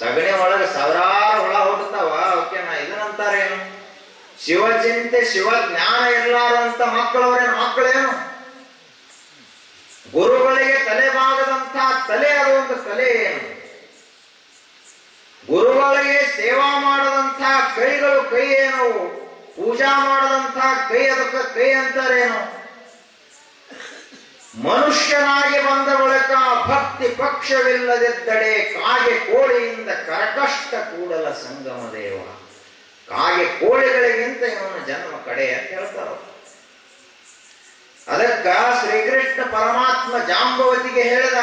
ಸಗಣಿ ಒಳಗೆ ಸಾವಿರಾರು ಹುಳ ಹುಟ್ಟತಾವ, ಓಕೆ. ನಾ ಇದನ್ನಂತಾರೇನು? ಶಿವಚಿಂತೆ ಶಿವ ಜ್ಞಾನ ಇರ್ಲಾರಂತ ಮಕ್ಕಳವರೇನು? ಮಕ್ಕಳೇನು? ಗುರುಗಳಿಗೆ ತಲೆಬಾಗದಂತ ತಲೆ, ಅದು ಒಂದು ತಲೆ ಏನು? ಗುರುಗಳಿಗೆ ಸೇವಾ ಮಾಡದಂತ ಕೈಗಳು ಕೈ ಏನು? ಪೂಜಾ ಮಾಡದಂತ ಕೈ, ಅದಕ್ಕೆ ಕೈ ಅಂತಾರೇನು? ಮನುಷ್ಯನಾಗಿ ಬಂದ ಬಳಿಕ ಭಕ್ತಿ ಪಕ್ಷವಿಲ್ಲದಿದ್ದಡೆ ಕಾಗೆ ಕೋಳಿಯಿಂದ ಕರಕಷ್ಟ ಕೂಡಲ ಸಂಗಮ ದೇವ. ಕಾಗೆ ಕೋಳಿಗಳಿಗಿಂತ ಇವನ ಜನ್ಮ ಕಡೆ ಅಂತ ಹೇಳ್ತಾರ. ಅದಕ್ಕ ಶ್ರೀಕೃಷ್ಣ ಪರಮಾತ್ಮ ಜಾಂಬವತಿಗೆ ಹೇಳಿದ,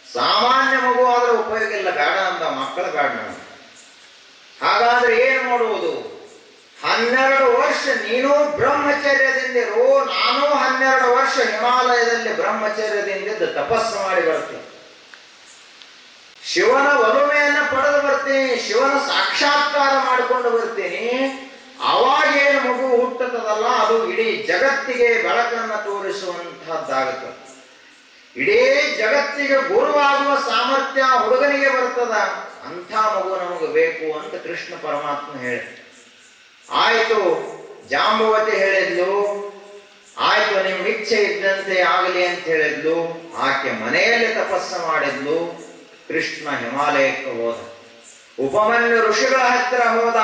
ಸಾಮಾನ್ಯ ಮಗು ಆದ್ರೆ ಉಪಯೋಗ ಇಲ್ಲ, ಬೇಡ ಅಂದ. ಮಕ್ಕಳು ಬೇಡ. ಹಾಗಾದ್ರೆ ಏನ್ ಮಾಡುವುದು? 12 ವರ್ಷ ನೀನು ಬ್ರಹ್ಮಚರ್ಯದಿಂದಿರು, ನಾನು 12 ವರ್ಷ ಹಿಮಾಲಯದಲ್ಲಿ ಬ್ರಹ್ಮಚರ್ಯದಿಂದ ತಪಸ್ಸು ಮಾಡಿ ಬರ್ತೀನಿ. ಶಿವನ ಒಲುಮೆಯನ್ನು ಪಡೆದು ಬರ್ತೀನಿ, ಶಿವನ ಸಾಕ್ಷಾತ್ಕಾರ ಮಾಡಿಕೊಂಡು ಬರ್ತೀನಿ. ಅವಾಗೇನು ಮಗು ಹುಟ್ಟುತ್ತದಲ್ಲ, ಅದು ಇಡೀ ಜಗತ್ತಿಗೆ ಬೆಳಕನ್ನು ತೋರಿಸುವಂತಹದ್ದಾಗುತ್ತದೆ. ಇಡೀ ಜಗತ್ತಿಗೆ ಗುರುವಾಗುವ ಸಾಮರ್ಥ್ಯ ಹುಡುಗನಿಗೆ ಬರ್ತದ. ಅಂಥ ಮಗು ನಮಗೆ ಬೇಕು ಅಂತ ಕೃಷ್ಣ ಪರಮಾತ್ಮ ಹೇಳಿ. ಆಯ್ತು, ಜಾಂಬವತಿ ಹೇಳಿದ್ಲು, ಆಯ್ತು ನಿಮ್ಮ ಇಚ್ಛೆ ಇದ್ದಂತೆ ಆಗಲಿ ಅಂತ ಹೇಳಿದ್ಲು. ಆಕೆ ಮನೆಯಲ್ಲಿ ತಪಸ್ಸು ಮಾಡಿದ್ಲು. ಕೃಷ್ಣ ಹಿಮಾಲಯಕ್ಕೆ ಹೋದ. ಉಪಮನ್ಯು ಋಷಿಗಳ ಹತ್ತಿರ ಹೋದ.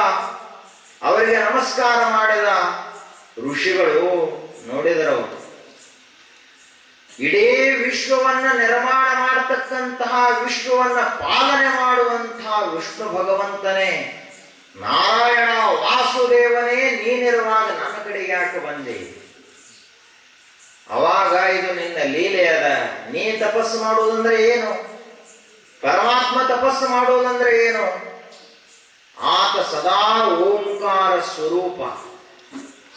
ಅವರಿಗೆ ನಮಸ್ಕಾರ ಮಾಡಿದ. ಋಷಿಗಳು ನೋಡಿದರು, ಇಡೀ ವಿಶ್ವವನ್ನ ನಿರ್ಮಾಣ ಮಾಡತಕ್ಕಂತಹ, ವಿಶ್ವವನ್ನ ಪಾಲನೆ ಮಾಡುವಂತಹ ವಿಷ್ಣು ಭಗವಂತನೇ, ನಾರಾಯಣ ವಾಸುದೇವನೇ ನೀನಿರುವಾಗ ನನ್ನ ಕಡೆಗೆ ಯಾಕೆ ಬಂದೆ? ಅವಾಗ ಇದು ನಿನ್ನ ಲೀಲೆ ಅದ. ನೀ ತಪಸ್ಸು ಮಾಡುವುದಂದ್ರೆ ಏನು? ಪರಮಾತ್ಮ ತಪಸ್ಸು ಮಾಡುವುದಂದ್ರೆ ಏನು? ಆತ ಸದಾ ಓಂಕಾರ ಸ್ವರೂಪ,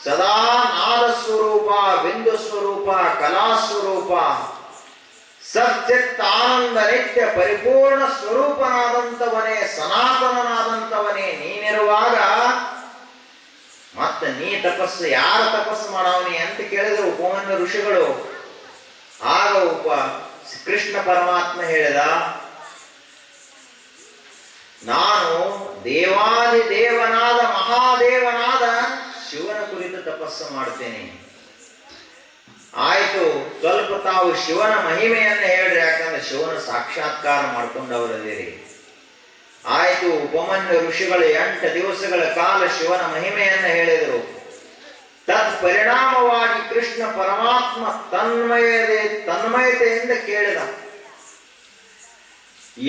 ಸದಾ ನಾದ ಸ್ವರೂಪ, ಬಿಂದು ಸ್ವರೂಪ, ಕಲಾ ಸ್ವರೂಪ, ಸಚ್ಚಿತ್ ಆನಂದ ನಿತ್ಯ ಪರಿಪೂರ್ಣ ಸ್ವರೂಪನಾದಂಥವನೇ, ಸನಾತನನಾದಂಥವನೇ ನೀನಿರುವಾಗ ಮತ್ತೆ ನೀ ತಪಸ್ಸು ಯಾರ ತಪಸ್ಸು ಮಾಡವನಿ ಅಂತ ಕೇಳಿದ್ರು ಉಪಮನ್ಯು ಋಷಿಗಳು. ಆಗ ಕೃಷ್ಣ ಪರಮಾತ್ಮ ಹೇಳಿದ, ನಾನು ದೇವಾದಿದೇವನಾದ ಮಹಾದೇವನಾದ ಶಿವನ ಕುರಿತು ತಪಸ್ಸು ಮಾಡ್ತೇನೆ. ಆಯ್ತು, ಸ್ವಲ್ಪ ತಾವು ಶಿವನ ಮಹಿಮೆಯನ್ನು ಹೇಳ್ರಿ, ಯಾಕಂದ್ರೆ ಶಿವನ ಸಾಕ್ಷಾತ್ಕಾರ ಮಾಡ್ಕೊಂಡವರದಿರಿ. ಆಯ್ತು, ಉಪಮನ್ಯು ಋಷಿಗಳು 8 ದಿವಸಗಳ ಕಾಲ ಶಿವನ ಮಹಿಮೆಯನ್ನು ಹೇಳಿದರು. ತತ್ ಪರಿಣಾಮವಾಗಿ ಕೃಷ್ಣ ಪರಮಾತ್ಮ ತನ್ಮಯತೆಯಿಂದ ಕೇಳಿದ.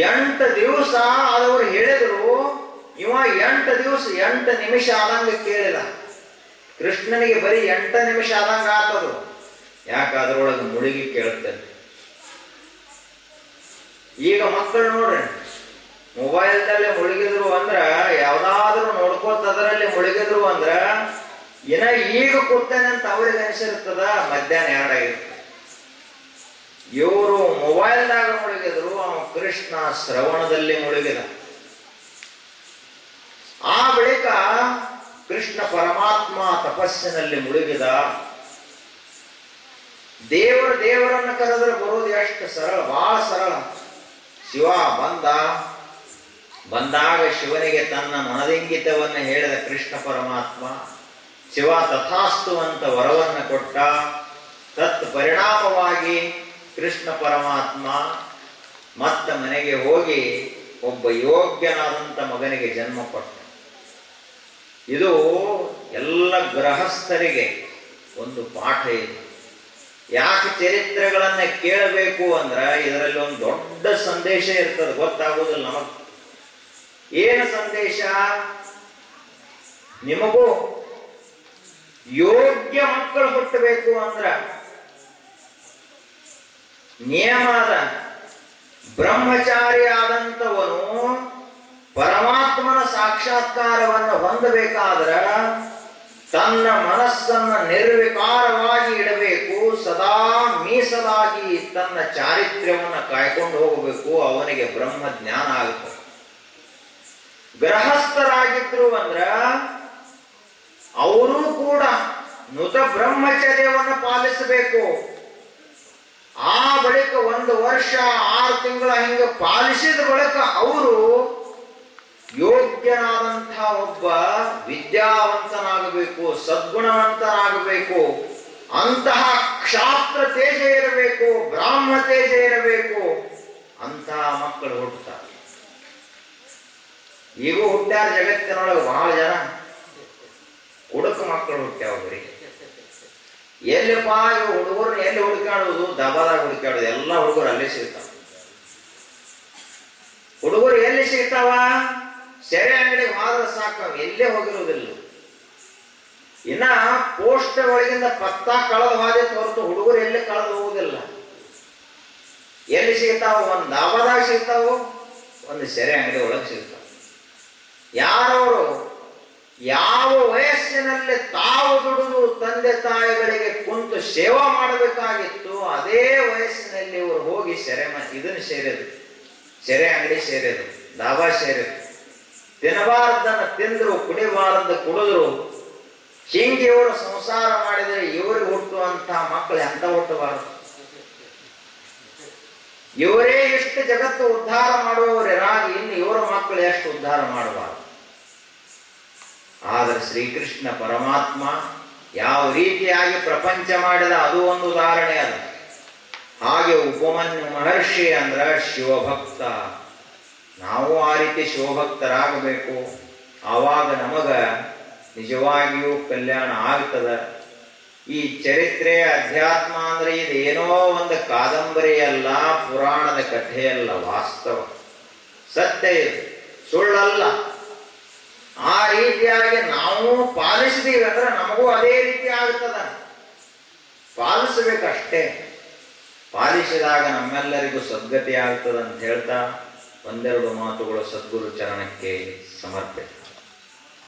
8 ದಿವಸ ಆದವರು ಹೇಳಿದರು. ಇವ 8 ದಿವಸ 8 ನಿಮಿಷ ಆದಂಗ ಕೇಳಿದ. ಕೃಷ್ಣನಿಗೆ ಬರೀ 8 ನಿಮಿಷ ಆದಂಗ ಆತದು. ಯಾಕೆ ಅದರೊಳಗೆ ಮುಳುಗಿ ಕೇಳ್ತದೆ. ಈಗ ಮಕ್ಕಳು ನೋಡ್ರಿ, ಮೊಬೈಲ್ದಲ್ಲೇ ಮುಳುಗಿದ್ರು ಅಂದ್ರ, ಯಾವ್ದಾದ್ರು ನೋಡ್ಕೋತದ್ರಲ್ಲಿ ಮುಳುಗಿದ್ರು ಅಂದ್ರ, ಏನ ಈಗ ಕೂತೇನೆ ಅಂತ ಅವ್ರಿಗೆ ಅನಿಸಿರ್ತದ, ಮಧ್ಯಾಹ್ನ 2 ಆಗಿರ್ತದೆ. ಇವರು ಮೊಬೈಲ್ದಾಗ ಮುಳುಗಿದ್ರು, ಅವ ಕೃಷ್ಣ ಶ್ರವಣದಲ್ಲಿ ಮುಳುಗಿದ. ಆ ಬಳಿಕ ಕೃಷ್ಣ ಪರಮಾತ್ಮ ತಪಸ್ಸಿನಲ್ಲಿ ಮುಳುಗಿದ. ದೇವರನ್ನ ಕರೆದ್ರೆ ಬರೋದು ಎಷ್ಟು ಸರಳ, ಬಹಳ ಸರಳ. ಶಿವ ಬಂದಾಗ ಶಿವನಿಗೆ ತನ್ನ ಮನದಿಂಗಿತವನ್ನು ಹೇಳಿದ ಕೃಷ್ಣ ಪರಮಾತ್ಮ. ಶಿವ ತಥಾಸ್ತು ಅಂತ ವರವನ್ನು ಕೊಟ್ಟ. ತತ್ ಪರಿಣಾಮವಾಗಿ ಕೃಷ್ಣ ಪರಮಾತ್ಮ ಮತ್ತೆ ಮನೆಗೆ ಹೋಗಿ ಒಬ್ಬ ಯೋಗ್ಯನಾದಂಥ ಮಗನಿಗೆ ಜನ್ಮ ಕೊಟ್ಟ. ಇದು ಎಲ್ಲ ಗೃಹಸ್ಥರಿಗೆ ಒಂದು ಪಾಠ ಇದೆ. ಯಾಕೆ ಚರಿತ್ರೆಗಳನ್ನ ಕೇಳಬೇಕು ಅಂದ್ರ ಇದರಲ್ಲಿ ಒಂದು ದೊಡ್ಡ ಸಂದೇಶ ಇರ್ತದೆ, ಗೊತ್ತಾಗೋದಿಲ್ಲ ನಮಗ್. ಏನು ಸಂದೇಶ? ನಿಮಗೂ ಯೋಗ್ಯ ಮಕ್ಕಳು ಹುಟ್ಟಬೇಕು ಅಂದ್ರ ನಿಯಮ ಅದ. ಬ್ರಹ್ಮಚಾರಿ ಆದಂಥವನು ಪರಮಾತ್ಮನ ಸಾಕ್ಷಾತ್ಕಾರವನ್ನು ಹೊಂದಬೇಕಾದ್ರ ತನ್ನ ಮನಸ್ಸನ್ನ ನಿರ್ವಿಕಾರವಾಗಿ ಇಡಬೇಕು. ಸದಾ ಮೀಸಲಾಗಿ ತನ್ನ ಚಾರಿತ್ರ್ಯವನ್ನು ಕಾಯ್ಕೊಂಡು ಹೋಗಬೇಕು. ಅವನಿಗೆ ಬ್ರಹ್ಮ ಜ್ಞಾನ ಆಗುತ್ತದೆ. ಗೃಹಸ್ಥರಾಗಿದ್ರು ಅಂದ್ರ ಅವರೂ ಕೂಡ ನುತ ಬ್ರಹ್ಮಚರ್ಯವನ್ನು ಪಾಲಿಸಬೇಕು. ಆ ಬಳಿಕ 1 ವರ್ಷ 6 ತಿಂಗಳ ಹಿಂಗ ಪಾಲಿಸಿದ ಬಳಿಕ ಅವರು ಯೋಗ್ಯನಾದಂತಹ ಒಬ್ಬ ವಿದ್ಯಾವಂತನಾಗಬೇಕು, ಸದ್ಗುಣವಂತನಾಗಬೇಕು. ಅಂತಹ ಕ್ಷಾತ್ರ ತೇಜ ಇರಬೇಕು, ಬ್ರಾಹ್ಮ ತೇಜ ಇರಬೇಕು. ಅಂತಹ ಮಕ್ಕಳು ಹುಟ್ಟುತ್ತಾರೆ. ಈಗೂ ಹುಟ್ಟ್ಯಾರ ಜಗತ್ತಿನೊಳಗೆ ಬಹಳ ಜನ ಹುಡುಕ ಮಕ್ಕಳು ಹುಟ್ಟ್ಯಾವ. ಬರೀ ಎಲ್ಲಿಪ್ಪ ಇವು ಹುಡುಗರನ್ನ ಎಲ್ಲಿ ಹುಡುಕಾಡುವುದು? ದಬಾದಾಗ ಹುಡುಕಾಡುದು. ಎಲ್ಲ ಹುಡುಗರು ಅಲ್ಲೇ ಸಿಗ್ತಾವ. ಹುಡುಗರು ಎಲ್ಲಿ ಸಿಗ್ತಾವ? ಸೆರೆ ಅಂಗಡಿಗೆ ಮಾತ್ರ ಸಾಕ, ಎಲ್ಲೇ ಹೋಗಿರುವುದಿಲ್ಲ. ಇನ್ನ ಪೋಸ್ಟ್ ಒಳಗಿಂದ ಪತ್ತ ಕಳೆದು ಹೋದಿತ್ತು ಹೊರತು ಹುಡುಗರು ಎಲ್ಲಿ ಕಳೆದು ಹೋಗುದಿಲ್ಲ. ಎಲ್ಲಿ ಸಿಗ್ತಾವ? ಒಂದು ದಾಬಾದಾಗ ಸಿಗ್ತಾವು, ಒಂದು ಸೆರೆ ಅಂಗಡಿ ಒಳಗೆ ಸಿಗ್ತಾವ. ಯಾರವರು ಯಾವ ವಯಸ್ಸಿನಲ್ಲಿ ತಾವು ದುಡಿದು ತಂದೆ ತಾಯಿಗಳಿಗೆ ಕುಂತು ಸೇವಾ ಮಾಡಬೇಕಾಗಿತ್ತು, ಅದೇ ವಯಸ್ಸಿನಲ್ಲಿ ಇವರು ಹೋಗಿ ಇದನ್ನು ಸೇರಿದ್ರು, ಸೆರೆ ಅಂಗಡಿ ಸೇರಿದ್ರು, ದಾಬಾ ಸೇರಿದ್ರು. ತಿನ್ನಬಾರದನ್ನ ತಿಂದ್ರು, ಕುಡಿಬಾರದ ಕುಡಿದ್ರು. ಹಿಂಗೆ ಇವರು ಸಂಸಾರ ಮಾಡಿದರೆ ಇವರಿಗೆ ಹುಟ್ಟುವಂತಹ ಮಕ್ಕಳು ಎಂತ ಹುಟ್ಟಬಾರದು? ಇವರೇ ಎಷ್ಟು ಜಗತ್ತು ಉದ್ಧಾರ ಮಾಡುವವರಾಗಿ ಇನ್ನು ಇವರ ಮಕ್ಕಳು ಎಷ್ಟು ಉದ್ಧಾರ ಮಾಡಬಾರದು? ಆದರೆ ಶ್ರೀಕೃಷ್ಣ ಪರಮಾತ್ಮ ಯಾವ ರೀತಿಯಾಗಿ ಪ್ರಪಂಚ ಮಾಡಿದ ಅದು ಒಂದು ಉದಾಹರಣೆ ಅದ. ಹಾಗೆ ಉಪಮನ್ಯು ಮಹರ್ಷಿ ಅಂದ್ರ ಶಿವಭಕ್ತ. ನಾವು ಆ ರೀತಿ ಶಿವಭಕ್ತರಾಗಬೇಕು. ಆವಾಗ ನಮಗ ನಿಜವಾಗಿಯೂ ಕಲ್ಯಾಣ ಆಗ್ತದ. ಈ ಚರಿತ್ರೆ ಅಧ್ಯಾತ್ಮ ಅಂದ್ರೆ ಇದೇನೋ ಒಂದು ಕಾದಂಬರಿ ಅಲ್ಲ, ಪುರಾಣದ ಕಥೆಯಲ್ಲ, ವಾಸ್ತವ ಸತ್ಯ ಇದು, ಸುಳ್ಳಲ್ಲ. ಆ ರೀತಿಯಾಗಿ ನಾವು ಪಾಲಿಸಿದೀವಿ ಅಂದ್ರೆ ನಮಗೂ ಅದೇ ರೀತಿ ಆಗ್ತದ. ಪಾಲಿಸಬೇಕಷ್ಟೇ. ಪಾಲಿಸಿದಾಗ ನಮ್ಮೆಲ್ಲರಿಗೂ ಸದ್ಗತಿ ಆಗ್ತದ ಅಂತ ಹೇಳ್ತಾ ಒಂದೆರಡು ಮಾತುಗಳು ಸದ್ಗುರು ಚರಣಕ್ಕೆ ಸಮರ್ಪಣೆ.